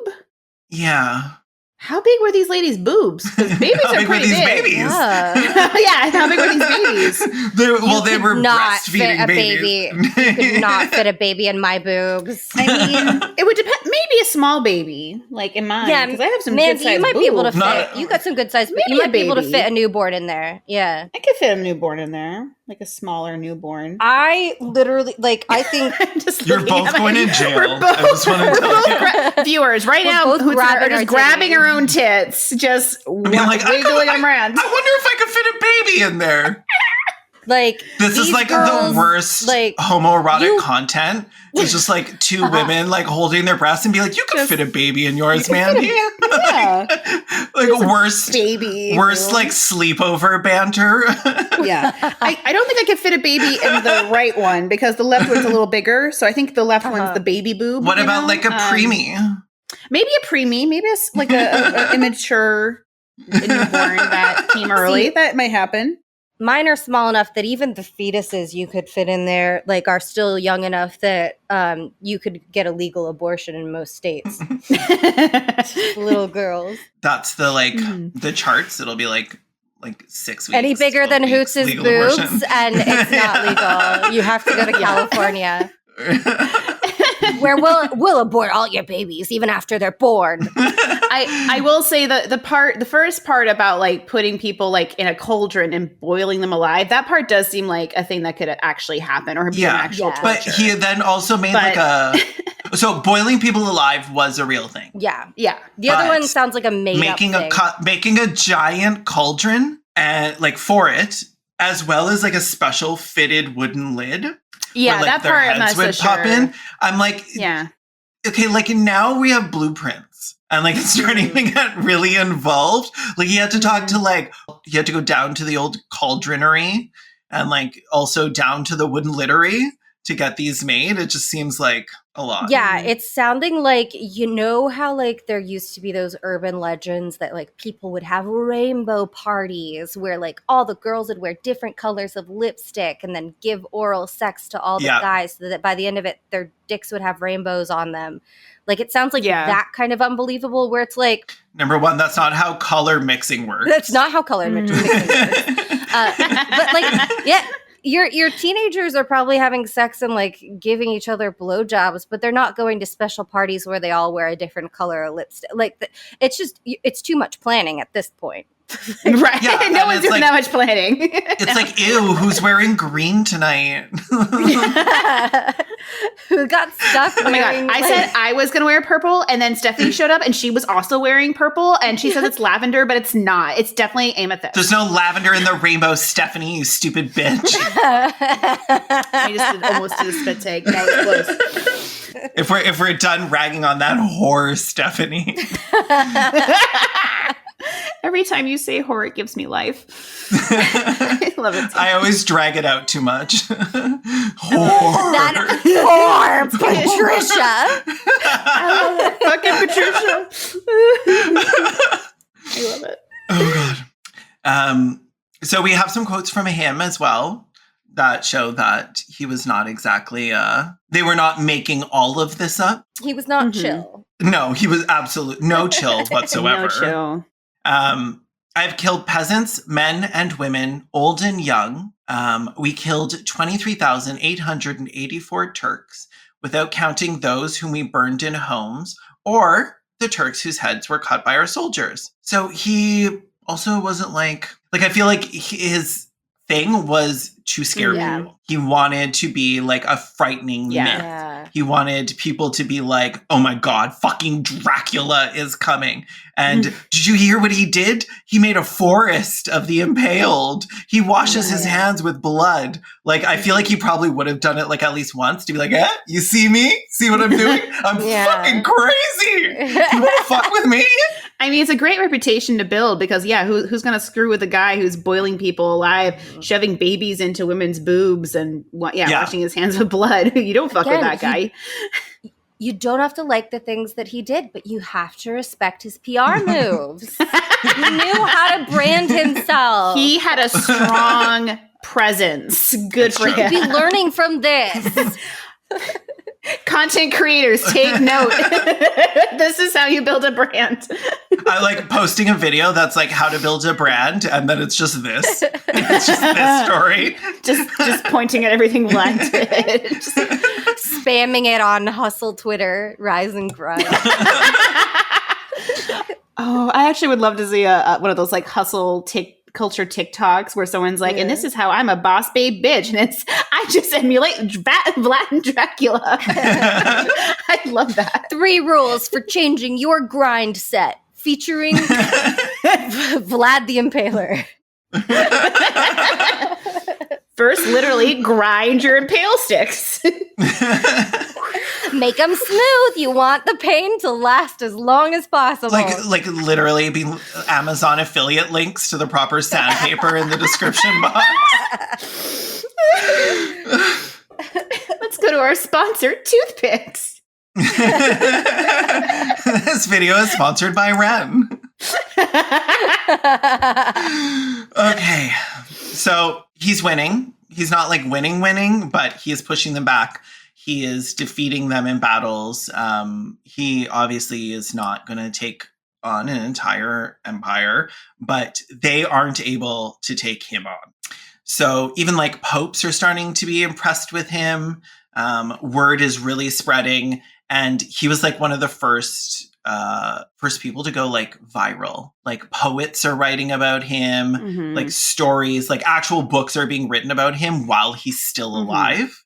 Speaker 1: Yeah.
Speaker 3: How big were these ladies' boobs? Because babies
Speaker 1: How
Speaker 3: are
Speaker 1: big were
Speaker 3: pretty
Speaker 1: these
Speaker 3: big.
Speaker 1: babies?
Speaker 3: Yeah, how big were these babies?
Speaker 1: They were
Speaker 4: Not fit
Speaker 1: breastfeeding
Speaker 4: a
Speaker 1: babies.
Speaker 4: baby. You could not fit a baby in my boobs.
Speaker 3: I mean, it would depend. Maybe a small baby, like in mine.
Speaker 4: Yeah,
Speaker 3: because I have some
Speaker 4: Mandy,
Speaker 3: good size
Speaker 4: you might
Speaker 3: boobs.
Speaker 4: be able to fit.
Speaker 1: Not-
Speaker 4: You got some good size, but
Speaker 3: Maybe
Speaker 4: you might
Speaker 3: a
Speaker 4: be able to
Speaker 3: baby.
Speaker 4: fit a newborn in there. Yeah.
Speaker 3: I could fit a newborn in there, like a smaller newborn.
Speaker 4: I literally, I think
Speaker 3: I'm just
Speaker 1: You're
Speaker 3: looking
Speaker 1: both
Speaker 3: at
Speaker 1: going
Speaker 3: my-
Speaker 1: in jail.
Speaker 3: We're both,
Speaker 1: I just want to
Speaker 3: we're
Speaker 1: tell
Speaker 3: both
Speaker 1: you.
Speaker 3: viewers right
Speaker 4: We're
Speaker 3: now
Speaker 4: both
Speaker 3: who
Speaker 4: grabbing
Speaker 3: are just
Speaker 4: our
Speaker 3: grabbing
Speaker 4: titties.
Speaker 3: our own tits, just
Speaker 1: I mean, like,
Speaker 3: wiggling them around.
Speaker 1: I wonder if I could fit a baby in there.
Speaker 4: Like
Speaker 1: this is like
Speaker 4: girls,
Speaker 1: the worst
Speaker 4: like,
Speaker 1: homoerotic content. It's just like two women like holding their breasts and be like, you could fit a baby in yours, Mandy. like worst
Speaker 3: baby.
Speaker 1: Worst like sleepover banter.
Speaker 3: Yeah. I don't think I could fit a baby in the right one because the left one's a little bigger. So I think the left one's the baby boob.
Speaker 1: What about like a preemie?
Speaker 3: Maybe a preemie. Maybe it's like a immature newborn that came early. That might happen.
Speaker 4: Mine are small enough that even the fetuses you could fit in there, like, are still young enough that you could get a legal abortion in most states. Little girls.
Speaker 1: That's the the charts. It'll be like 6 weeks.
Speaker 4: Any bigger than Hoots' boobs, and it's not legal. You have to go to California. Where we'll abort all your babies even after they're born.
Speaker 3: I will say the first part about like putting people like in a cauldron and boiling them alive, that part does seem like a thing that could actually happen or be an actual torture.
Speaker 1: But he then also made so boiling people alive was a real thing.
Speaker 4: Yeah. The
Speaker 1: But
Speaker 4: other one sounds like a made-up thing.
Speaker 1: Making a giant cauldron and like for it, as well as like a special fitted wooden lid.
Speaker 3: Yeah,
Speaker 1: where, like,
Speaker 3: that
Speaker 1: their
Speaker 3: part
Speaker 1: heads
Speaker 3: I'm not
Speaker 1: would
Speaker 3: so
Speaker 1: pop
Speaker 3: sure.
Speaker 1: in. I'm like, okay, like now we have blueprints. And like it's starting to get really involved. Like he had to talk to he had to go down to the old cauldronery and like also down to the wooden littery to get these made. It just seems like a lot.
Speaker 4: Yeah, it's sounding like, you know how like there used to be those urban legends that like people would have rainbow parties where like all the girls would wear different colors of lipstick and then give oral sex to all the guys so that by the end of it their dicks would have rainbows on them. Like it sounds like that kind of unbelievable where it's like,
Speaker 1: number one, that's not how color mixing works.
Speaker 4: That's not how color mixing works. But like, yeah. Your teenagers are probably having sex and like giving each other blowjobs, but they're not going to special parties where they all wear a different color of lipstick. Like it's too much planning at this point.
Speaker 3: Right. Yeah, no one's doing that much planning.
Speaker 1: It's like, ew, who's wearing green tonight?
Speaker 4: Who got stuck?
Speaker 3: Oh my God. I said I was going to wear purple, and then Stephanie showed up, and she was also wearing purple, and she says it's lavender, but it's not. It's definitely amethyst.
Speaker 1: There's no lavender in the rainbow, Stephanie, you stupid bitch.
Speaker 3: I just almost did a spit take. That was close.
Speaker 1: If we're done ragging on that whore, Stephanie.
Speaker 3: Every time you say whore, it gives me life. I love it.
Speaker 1: I always drag it out too much. Whore.
Speaker 4: That whore, Patricia.
Speaker 3: I love it. Fucking Patricia. I love it.
Speaker 1: Oh God. So we have some quotes from him as well that show that he was not exactly, they were not making all of this up.
Speaker 4: He was not chill.
Speaker 1: No, he was no chill whatsoever.
Speaker 3: No chill.
Speaker 1: I've killed peasants, men and women, old and young. We killed 23,884 Turks without counting those whom we burned in homes or the Turks whose heads were cut by our soldiers. So he also wasn't like I feel like his thing was to scare people. He wanted to be like a frightening myth.
Speaker 4: Yeah.
Speaker 1: He wanted people to be like, oh my God, fucking Dracula is coming. And did you hear what he did? He made a forest of the impaled. He washes his hands with blood. Like, I feel like he probably would have done it like at least once to be like, you see me? See what I'm doing? I'm fucking crazy. You want to fuck with me?
Speaker 3: I mean, it's a great reputation to build because, who's going to screw with a guy who's boiling people alive, shoving babies into women's boobs and, washing his hands with blood? You don't fuck with that guy.
Speaker 4: You don't have to like the things that he did, but you have to respect his PR moves. He knew how to brand himself.
Speaker 3: He had a strong presence. Good for him.
Speaker 4: Be learning from this.
Speaker 3: Content creators, take note. This is how you build a brand.
Speaker 1: I like posting a video that's like how to build a brand, and then it's just this. It's just this story.
Speaker 3: Just pointing at everything Vlad did.
Speaker 4: Spamming it on Hustle Twitter, Rise and Grind.
Speaker 3: Oh, I actually would love to see one of those like hustle culture TikToks where someone's like, and this is how I'm a boss babe bitch. And I just emulate Vlad and Dracula. I love that.
Speaker 4: 3 rules for changing your grind set featuring Vlad the Impaler.
Speaker 3: First, literally grind your impale sticks.
Speaker 4: Make them smooth. You want the pain to last as long as possible.
Speaker 1: Like literally be Amazon affiliate links to the proper sandpaper in the description box.
Speaker 3: Let's go to our sponsor, toothpicks.
Speaker 1: This video is sponsored by Ren. Okay, so he's winning. He's not like winning, but he is pushing them back. He is defeating them in battles. He obviously is not going to take on an entire empire, but they aren't able to take him on. So even like popes are starting to be impressed with him. Word is really spreading. And he was like one of the first people to go like viral. Like poets are writing about him, like stories, like actual books are being written about him while he's still alive,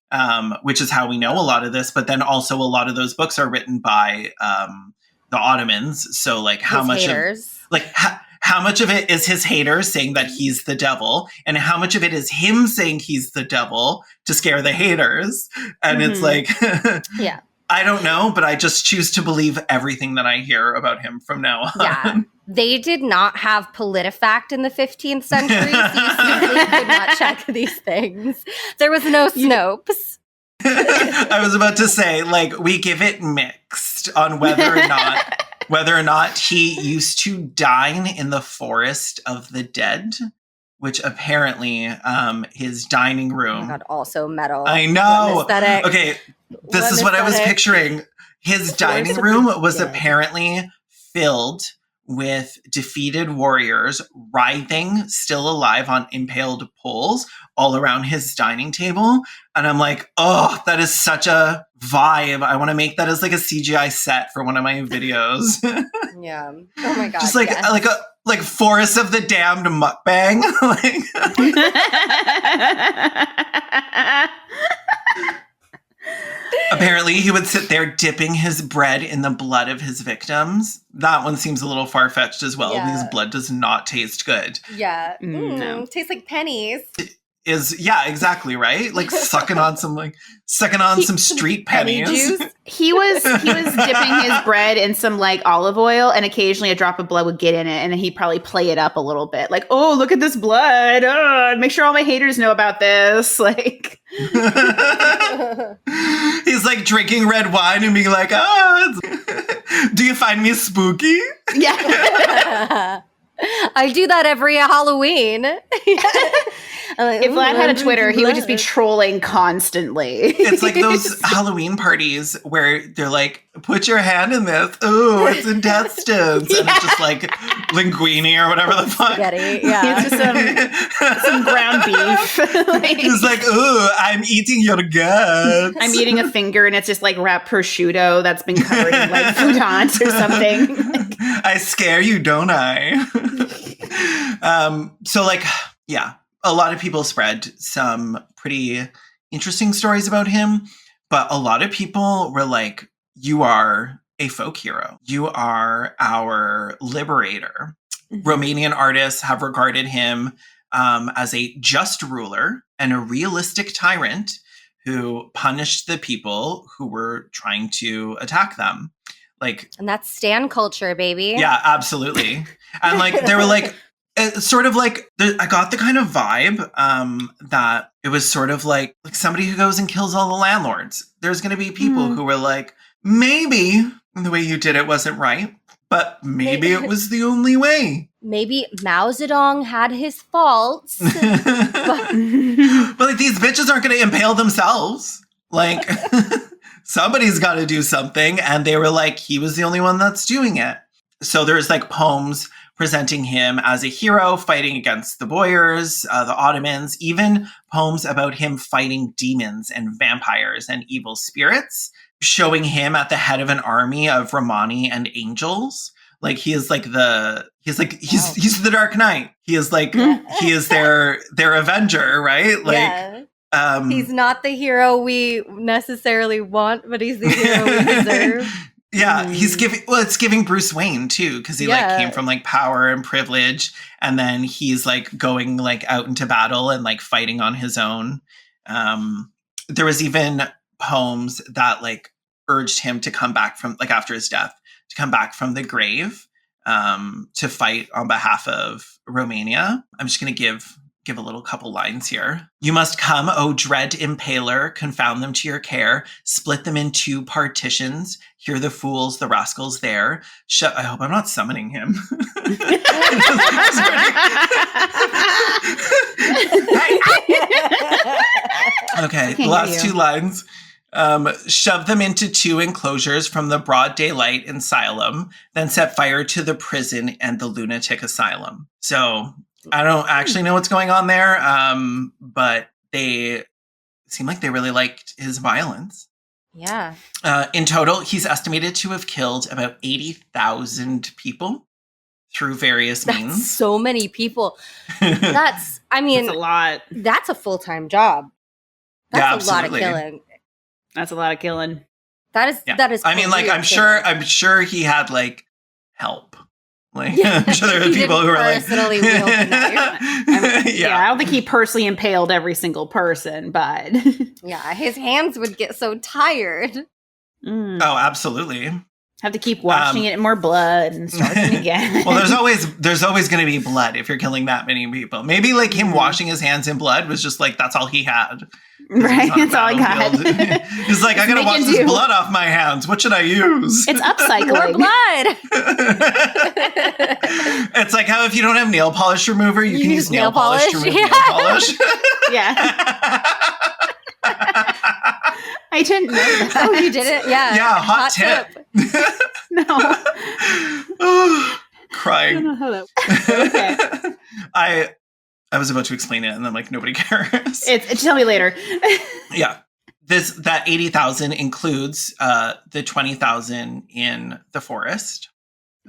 Speaker 1: which is how we know a lot of this. But then also a lot of those books are written by the Ottomans. So like how much of it is his haters saying that he's the devil, and how much of it is him saying he's the devil to scare the haters? And it's like,
Speaker 4: yeah.
Speaker 1: I don't know, but I just choose to believe everything that I hear about him from now on.
Speaker 4: Yeah. They did not have PolitiFact in the 15th century, so you simply could not check these things. There was no Snopes.
Speaker 1: I was about to say, like, we give it mixed on whether or not he used to dine in the forest of the dead, which apparently his dining room.
Speaker 4: Oh my God, also metal.
Speaker 1: I know. Okay, this is what I was picturing. His dining room was apparently filled with defeated warriors writhing, still alive on impaled poles all around his dining table. And I'm like, oh, that is such a vibe. I want to make that as like a CGI set for one of my videos.
Speaker 4: Yeah. Oh my God.
Speaker 1: Just like like Forest of the Damned mukbang. Apparently, he would sit there dipping his bread in the blood of his victims. That one seems a little far-fetched as well, because blood does not taste good.
Speaker 4: Yeah. No. Tastes like pennies.
Speaker 1: Yeah, exactly, right? Like sucking on some street pennies.
Speaker 4: Juice.
Speaker 3: He was dipping his bread in some like olive oil, and occasionally a drop of blood would get in it, and then he'd probably play it up a little bit, like, "Oh, look at this blood! Oh, make sure all my haters know about this." Like,
Speaker 1: he's like drinking red wine and being like, "Oh, do you find me spooky?"
Speaker 3: Yeah.
Speaker 4: I do that every Halloween.
Speaker 3: Like, if Vlad had a Twitter, he would just be trolling constantly.
Speaker 1: It's like those Halloween parties where they're like, put your hand in this. Ooh, it's intestines. And it's just like linguine or whatever the fuck.
Speaker 4: Spaghetti, yeah.
Speaker 3: It's just some ground beef.
Speaker 1: It's like, ooh, I'm eating your guts.
Speaker 3: I'm eating a finger and it's just like wrapped prosciutto that's been covered in like croutons or something.
Speaker 1: I scare you, don't I? So like, yeah. A lot of people spread some pretty interesting stories about him, but a lot of people were like, you are a folk hero. You are our liberator. Mm-hmm. Romanian artists have regarded him as a just ruler and a realistic tyrant who punished the people who were trying to attack them. Like,
Speaker 4: and that's stan culture, baby.
Speaker 1: Yeah, absolutely. And like, they were like, it's sort of like, I got the kind of vibe that it was sort of like somebody who goes and kills all the landlords. There's going to be people who were like, maybe the way you did it wasn't right, but maybe it was the only way.
Speaker 4: Maybe Mao Zedong had his faults.
Speaker 1: But like, these bitches aren't going to impale themselves. Like, somebody's got to do something. And they were like, he was the only one that's doing it. So there's like poems presenting him as a hero fighting against the Boyars, the Ottomans, even poems about him fighting demons and vampires and evil spirits, showing him at the head of an army of Romani and angels. Like he's the Dark Knight. He is like, he is their avenger, right? Like,
Speaker 4: he's not the hero we necessarily want, but he's the hero we deserve.
Speaker 1: Yeah, it's giving Bruce Wayne too, because he like came from like power and privilege, and then he's like going like out into battle and like fighting on his own. There was even poems that like urged him to come back from like after his death, to come back from the grave, to fight on behalf of Romania. I'm just gonna give a little couple lines here. You must come, O dread impaler, confound them to your care, split them in 2 partitions, hear the fools, the rascals there. I hope I'm not summoning him. Okay, the last 2 lines. Shove them into 2 enclosures from the broad daylight in Siloam, then set fire to the prison and the lunatic asylum. So I don't actually know what's going on there, but they seem like they really liked his violence.
Speaker 4: Yeah.
Speaker 1: In total, he's estimated to have killed about 80,000 people through various means.
Speaker 4: That's so many people. That's a lot. That's a full-time job. That's a lot of killing.
Speaker 3: That's a lot of killing.
Speaker 4: That is.
Speaker 1: I mean, like, I'm sure he had like help. Like, I'm sure there are people who are like,
Speaker 4: personally wield the knife.
Speaker 3: Yeah, I don't think he personally impaled every single person, but
Speaker 4: yeah, his hands would get so tired.
Speaker 1: Oh, absolutely.
Speaker 3: Have to keep washing it in more blood and starting again.
Speaker 1: Well, there's always going to be blood if you're killing that many people. Maybe like him washing his hands in blood was just like that's all he had.
Speaker 3: Right, that's all I got.
Speaker 1: He's like, I gotta wash this blood off my hands. What should I use?
Speaker 3: It's upcycling.
Speaker 4: More blood.
Speaker 1: It's like how if you don't have nail polish remover, you can use nail polish to remove nail polish.
Speaker 3: Yeah. I didn't know that.
Speaker 4: Oh, you did it? Yeah.
Speaker 1: Yeah, hot tip.
Speaker 3: No.
Speaker 1: Crying.
Speaker 3: I don't know how that
Speaker 1: Okay. I was about to explain it, and then like nobody cares.
Speaker 3: Tell me later.
Speaker 1: Yeah, that 80,000 includes the 20,000 in the forest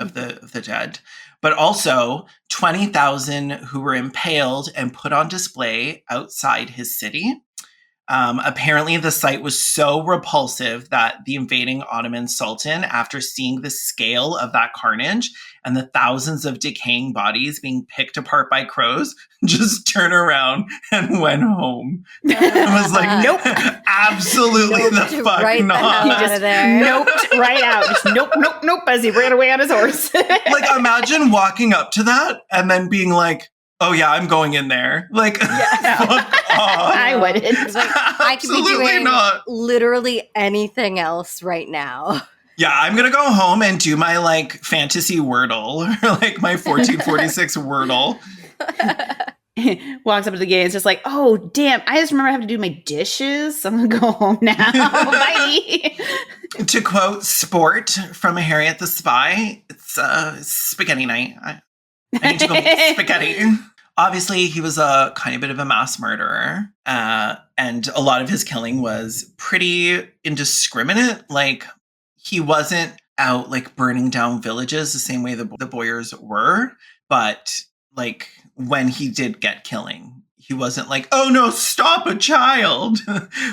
Speaker 1: of the dead, but also 20,000 who were impaled and put on display outside his city. Apparently, the sight was so repulsive that the invading Ottoman Sultan, after seeing the scale of that carnage and the thousands of decaying bodies being picked apart by crows, just turned around and went home. It was like, nope, absolutely the fuck
Speaker 4: right
Speaker 1: not.
Speaker 4: He just
Speaker 3: noped right out. Just nope, as he ran away on his horse.
Speaker 1: Like, imagine walking up to that and then being like, oh yeah, I'm going in there. Like, fuck off.
Speaker 3: I wouldn't.
Speaker 4: Like, I could be doing literally anything else right now.
Speaker 1: Yeah, I'm going to go home and do my like fantasy Wordle or like my 1446 Wordle.
Speaker 3: Walks up to the gate and is just like, oh, damn, I just remember I have to do my dishes. So I'm going to go home now. Bye.
Speaker 1: To quote Sport from Harriet the Spy, it's spaghetti night. I need to go make spaghetti. Obviously, he was a kind of bit of a mass murderer, and a lot of his killing was pretty indiscriminate. Like, he wasn't out, like, burning down villages the same way the Boyers were, but, like, when he did get killing, he wasn't like, oh, no, stop a child.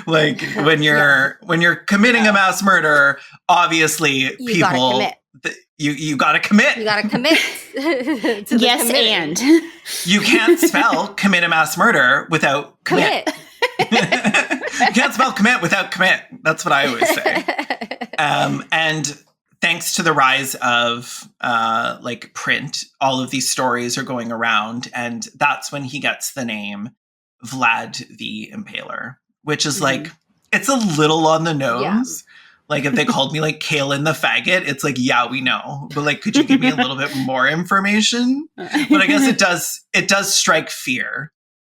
Speaker 1: Like, when you're committing a mass murder, obviously
Speaker 4: you gotta commit.
Speaker 1: You got to commit.
Speaker 4: You got to commit. To
Speaker 3: yes,
Speaker 4: committing.
Speaker 3: and.
Speaker 1: You can't spell commit a mass murder without commit. You can't spell commit without commit. That's what I always say. And thanks to the rise of like print, all of these stories are going around. And that's when he gets the name Vlad the Impaler, which is like, it's a little on the nose. Yeah. Like, if they called me, like, Kaelin the Faggot, it's like, yeah, we know. But, like, could you give me a little bit more information? But I guess it does strike fear.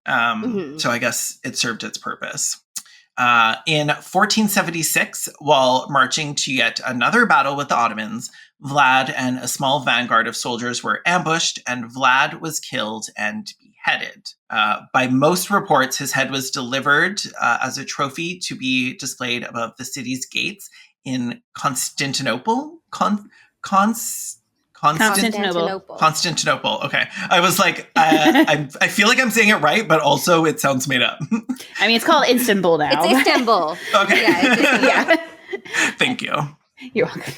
Speaker 1: So I guess it served its purpose. In 1476, while marching to yet another battle with the Ottomans, Vlad and a small vanguard of soldiers were ambushed, and Vlad was killed and beheaded. By most reports, his head was delivered as a trophy to be displayed above the city's gates in Constantinople. Constantinople. Okay. I was like, I feel like I'm saying it right, but also it sounds made up.
Speaker 3: I mean, it's called Istanbul now.
Speaker 4: It's Istanbul.
Speaker 1: Okay.
Speaker 4: Yeah.
Speaker 1: Thank you.
Speaker 3: You're welcome.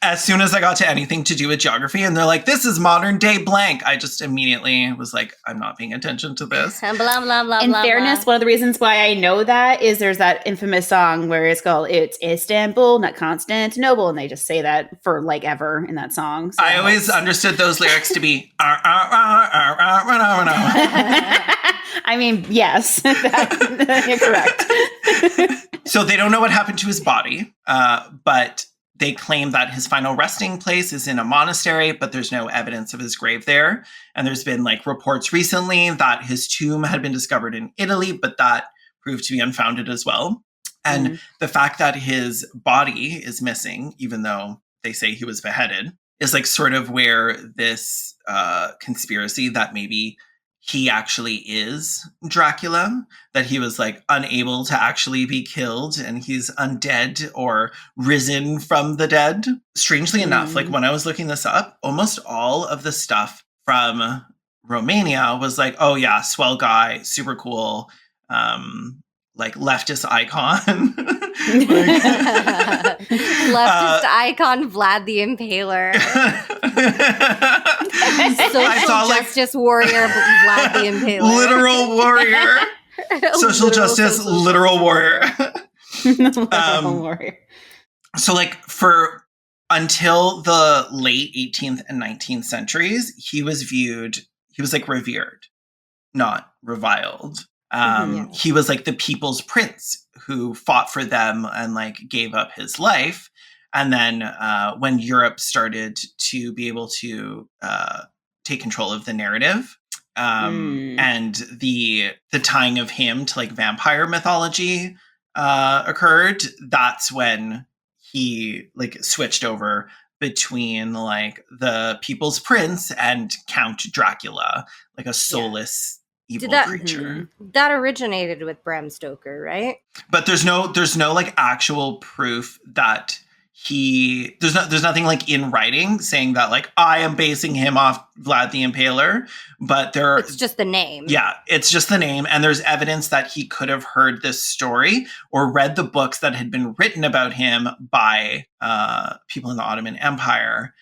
Speaker 1: As soon as I got to anything to do with geography, and they're like, "This is modern day blank," I just immediately was like, "I'm not paying attention to this."
Speaker 4: blah, blah, blah,
Speaker 3: In
Speaker 4: blah,
Speaker 3: fairness,
Speaker 4: blah.
Speaker 3: one of the reasons why I know that is there's that infamous song where it's called "It's Istanbul, not Constantinople," and they just say that for like ever in that song. So
Speaker 1: I always understood those lyrics to be.
Speaker 3: I mean, yes, you're correct.
Speaker 1: So they don't know what happened to his body, but they claim that his final resting place is in a monastery, but there's no evidence of his grave there. And there's been like reports recently that his tomb had been discovered in Italy, but that proved to be unfounded as well. And the fact that his body is missing, even though they say he was beheaded, is like sort of where this conspiracy that maybe he actually is Dracula, that he was like unable to actually be killed and he's undead or risen from the dead. Strangely enough, like when I was looking this up, almost all of the stuff from Romania was like, oh yeah, swell guy, super cool, like leftist icon.
Speaker 4: Leftist icon Vlad the Impaler. Social justice warrior Vlad the Impaler.
Speaker 1: Literal warrior. Social justice, literal warrior.
Speaker 3: Warrior.
Speaker 1: So like for until the late 18th and 19th centuries, he was like revered, not reviled. He was like the people's prince who fought for them and like gave up his life. And then when Europe started to be able to take control of the narrative and the tying of him to like vampire mythology occurred, that's when he like switched over between like the people's prince and Count Dracula, like a soulless evil creature.
Speaker 4: That originated with Bram Stoker, right?
Speaker 1: But there's no like actual proof that there's nothing like in writing saying that like I am basing him off Vlad the Impaler, but it's
Speaker 4: just the name.
Speaker 1: Yeah, it's just the name, and there's evidence that he could have heard this story or read the books that had been written about him by people in the Ottoman Empire.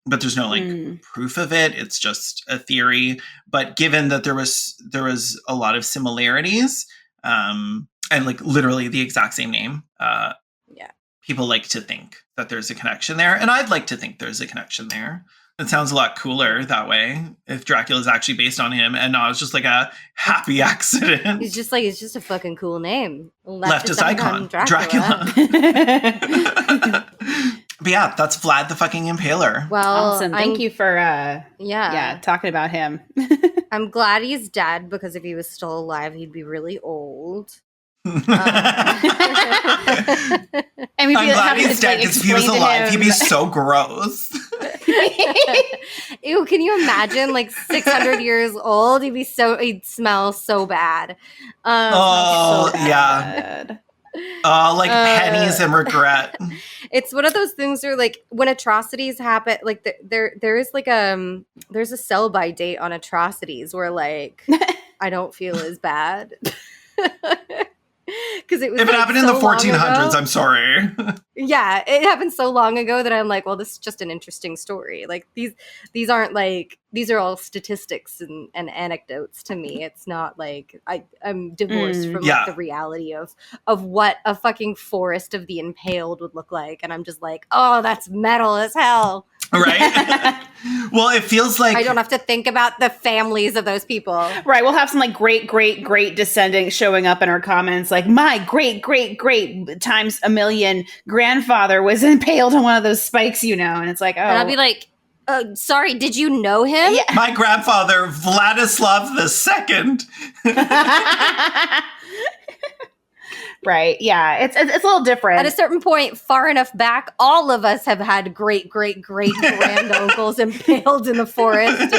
Speaker 1: But there's no like proof of it. It's just a theory. But given that there was a lot of similarities, and like literally the exact same name, people like to think that there's a connection there, and I'd like to think there's a connection there. It sounds a lot cooler that way if Dracula's actually based on him and not just like a happy accident.
Speaker 4: It's just a fucking cool name.
Speaker 1: Leftist icon, Dracula. But yeah, that's Vlad the fucking Impaler.
Speaker 3: Well, awesome. Thank you for talking about him.
Speaker 4: I'm glad he's dead, because if he was still alive, he'd be really old.
Speaker 1: I'm glad he's dead, because if he was alive, he'd be so gross.
Speaker 4: Ew, can you imagine like 600 years old? He'd smell so bad.
Speaker 1: Yeah. Like pennies and regret.
Speaker 4: It's one of those things where like when atrocities happen, like there is like there's a sell by date on atrocities where like I don't feel as bad. Because if it
Speaker 1: happened in the 1400s, I'm sorry.
Speaker 4: Yeah, it happened so long ago that I'm like, well, this is just an interesting story. Like these aren't like, these are all statistics and anecdotes to me. It's not like I'm divorced from like, the reality of what a fucking forest of the impaled would look like, and I'm just like, oh, that's metal as hell.
Speaker 1: Right? Well, it feels like
Speaker 4: I don't have to think about the families of those people.
Speaker 3: Right. We'll have some like great descendants showing up in our comments like, my great times a million grandfather was impaled on one of those spikes, and it's like, oh.
Speaker 4: And I'll be like, sorry, did you know him?
Speaker 3: Yeah.
Speaker 1: My grandfather, Vladislav II.
Speaker 3: Right. Yeah. It's a little different.
Speaker 4: At a certain point, far enough back, all of us have had great granduncles impaled in the forest of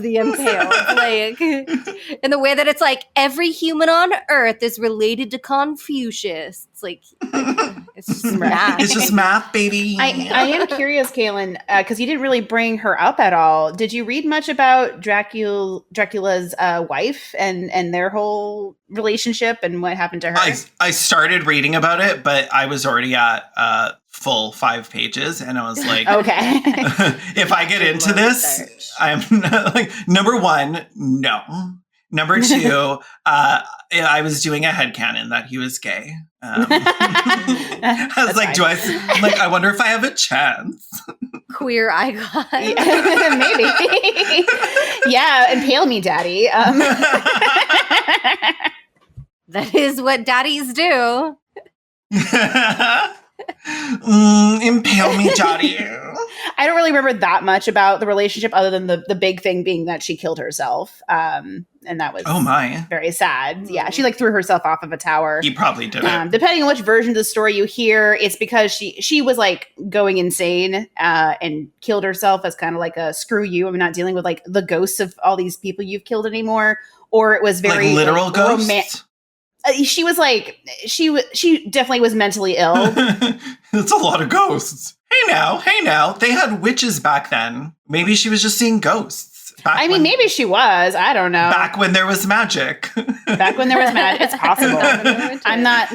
Speaker 4: the impaled. Like, in the way that it's like every human on Earth is related to Confucius. It's like it's just math.
Speaker 1: It's just math, baby.
Speaker 3: I am curious, Kaylin, because you didn't really bring her up at all. Did you read much about Dracula's wife and their whole relationship and what happened happened to her?
Speaker 1: I started reading about it, but I was already at full 5 pages, and I was like,
Speaker 3: okay.
Speaker 1: If I get into this, I'm like, number one, no. Number two, I was doing a headcanon that he was gay. I was like, I wonder if I have a chance.
Speaker 4: Queer icon.
Speaker 3: Maybe. Yeah, impale me, daddy.
Speaker 4: That is what daddies do.
Speaker 1: Impale me, daddy.
Speaker 3: I don't really remember that much about the relationship other than the big thing being that she killed herself. And that was very sad. Yeah, she like threw herself off of a tower.
Speaker 1: He probably did it.
Speaker 3: Depending on which version of the story you hear, it's because she was like going insane and killed herself as kind of like a screw you. I'm not dealing with like the ghosts of all these people you've killed anymore. Or it was very
Speaker 1: like literal ghosts.
Speaker 3: She was like she definitely was mentally ill.
Speaker 1: It's a lot of ghosts. Hey now. They had witches back then. Maybe she was just seeing ghosts.
Speaker 3: Maybe she was. I don't know.
Speaker 1: Back when there was magic.
Speaker 3: It's possible. I'm not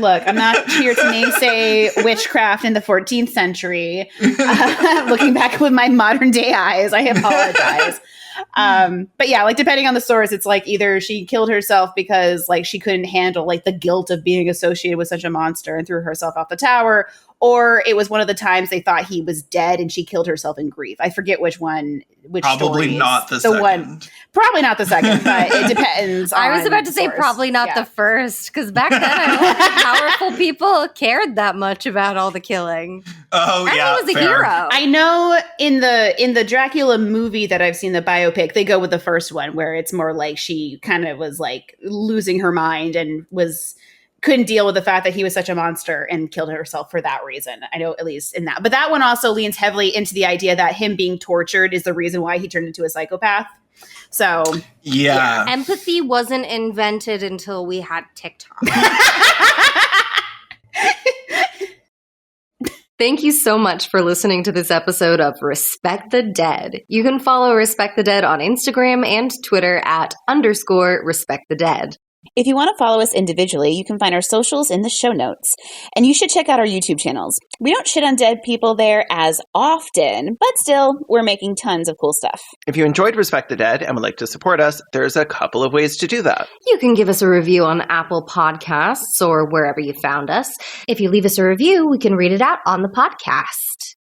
Speaker 3: here to naysay witchcraft in the 14th century. Looking back with my modern day eyes, I apologize. But yeah, like depending on the source, it's like either she killed herself because like she couldn't handle like the guilt of being associated with such a monster and threw herself off the tower, or it was one of the times they thought he was dead and she killed herself in grief. I forget which one.
Speaker 1: Probably not the second.
Speaker 3: One. Probably not the second, but it depends.
Speaker 4: I was about to say probably not the first, because back then I don't think powerful people cared that much about all the killing.
Speaker 1: Oh yeah,
Speaker 4: Everyone was a hero.
Speaker 3: I know in the Dracula movie that I've seen, the biopic, they go with the first one where it's more like she kind of was like losing her mind and couldn't deal with the fact that he was such a monster and killed herself for that reason. I know, at least in that. But that one also leans heavily into the idea that him being tortured is the reason why he turned into a psychopath. So
Speaker 1: yeah.
Speaker 4: Empathy wasn't invented until we had TikTok.
Speaker 6: Thank you so much for listening to this episode of Respect the Dead. You can follow Respect the Dead on Instagram and Twitter @_Respect the Dead.
Speaker 7: If you want to follow us individually, you can find our socials in the show notes. And you should check out our YouTube channels. We don't shit on dead people there as often, but still, we're making tons of cool stuff.
Speaker 5: If you enjoyed Respect the Dead and would like to support us, there's a couple of ways to do that.
Speaker 6: You can give us a review on Apple Podcasts or wherever you found us. If you leave us a review, we can read it out on the podcast.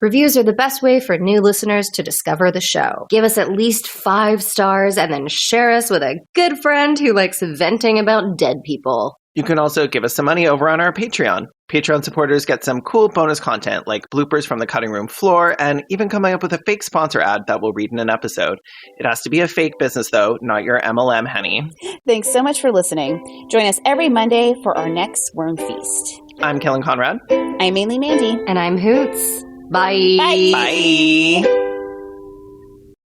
Speaker 6: Reviews are the best way for new listeners to discover the show. Give us at least 5 stars and then share us with a good friend who likes venting about dead people.
Speaker 5: You can also give us some money over on our Patreon. Patreon supporters get some cool bonus content like bloopers from the cutting room floor and even coming up with a fake sponsor ad that we'll read in an episode. It has to be a fake business though, not your MLM, honey.
Speaker 7: Thanks so much for listening. Join us every Monday for our next Worm Feast.
Speaker 5: I'm Kellen Conrad.
Speaker 7: I'm Mainly Mandy.
Speaker 6: And I'm Hoots. Bye.
Speaker 7: Bye.
Speaker 1: Bye.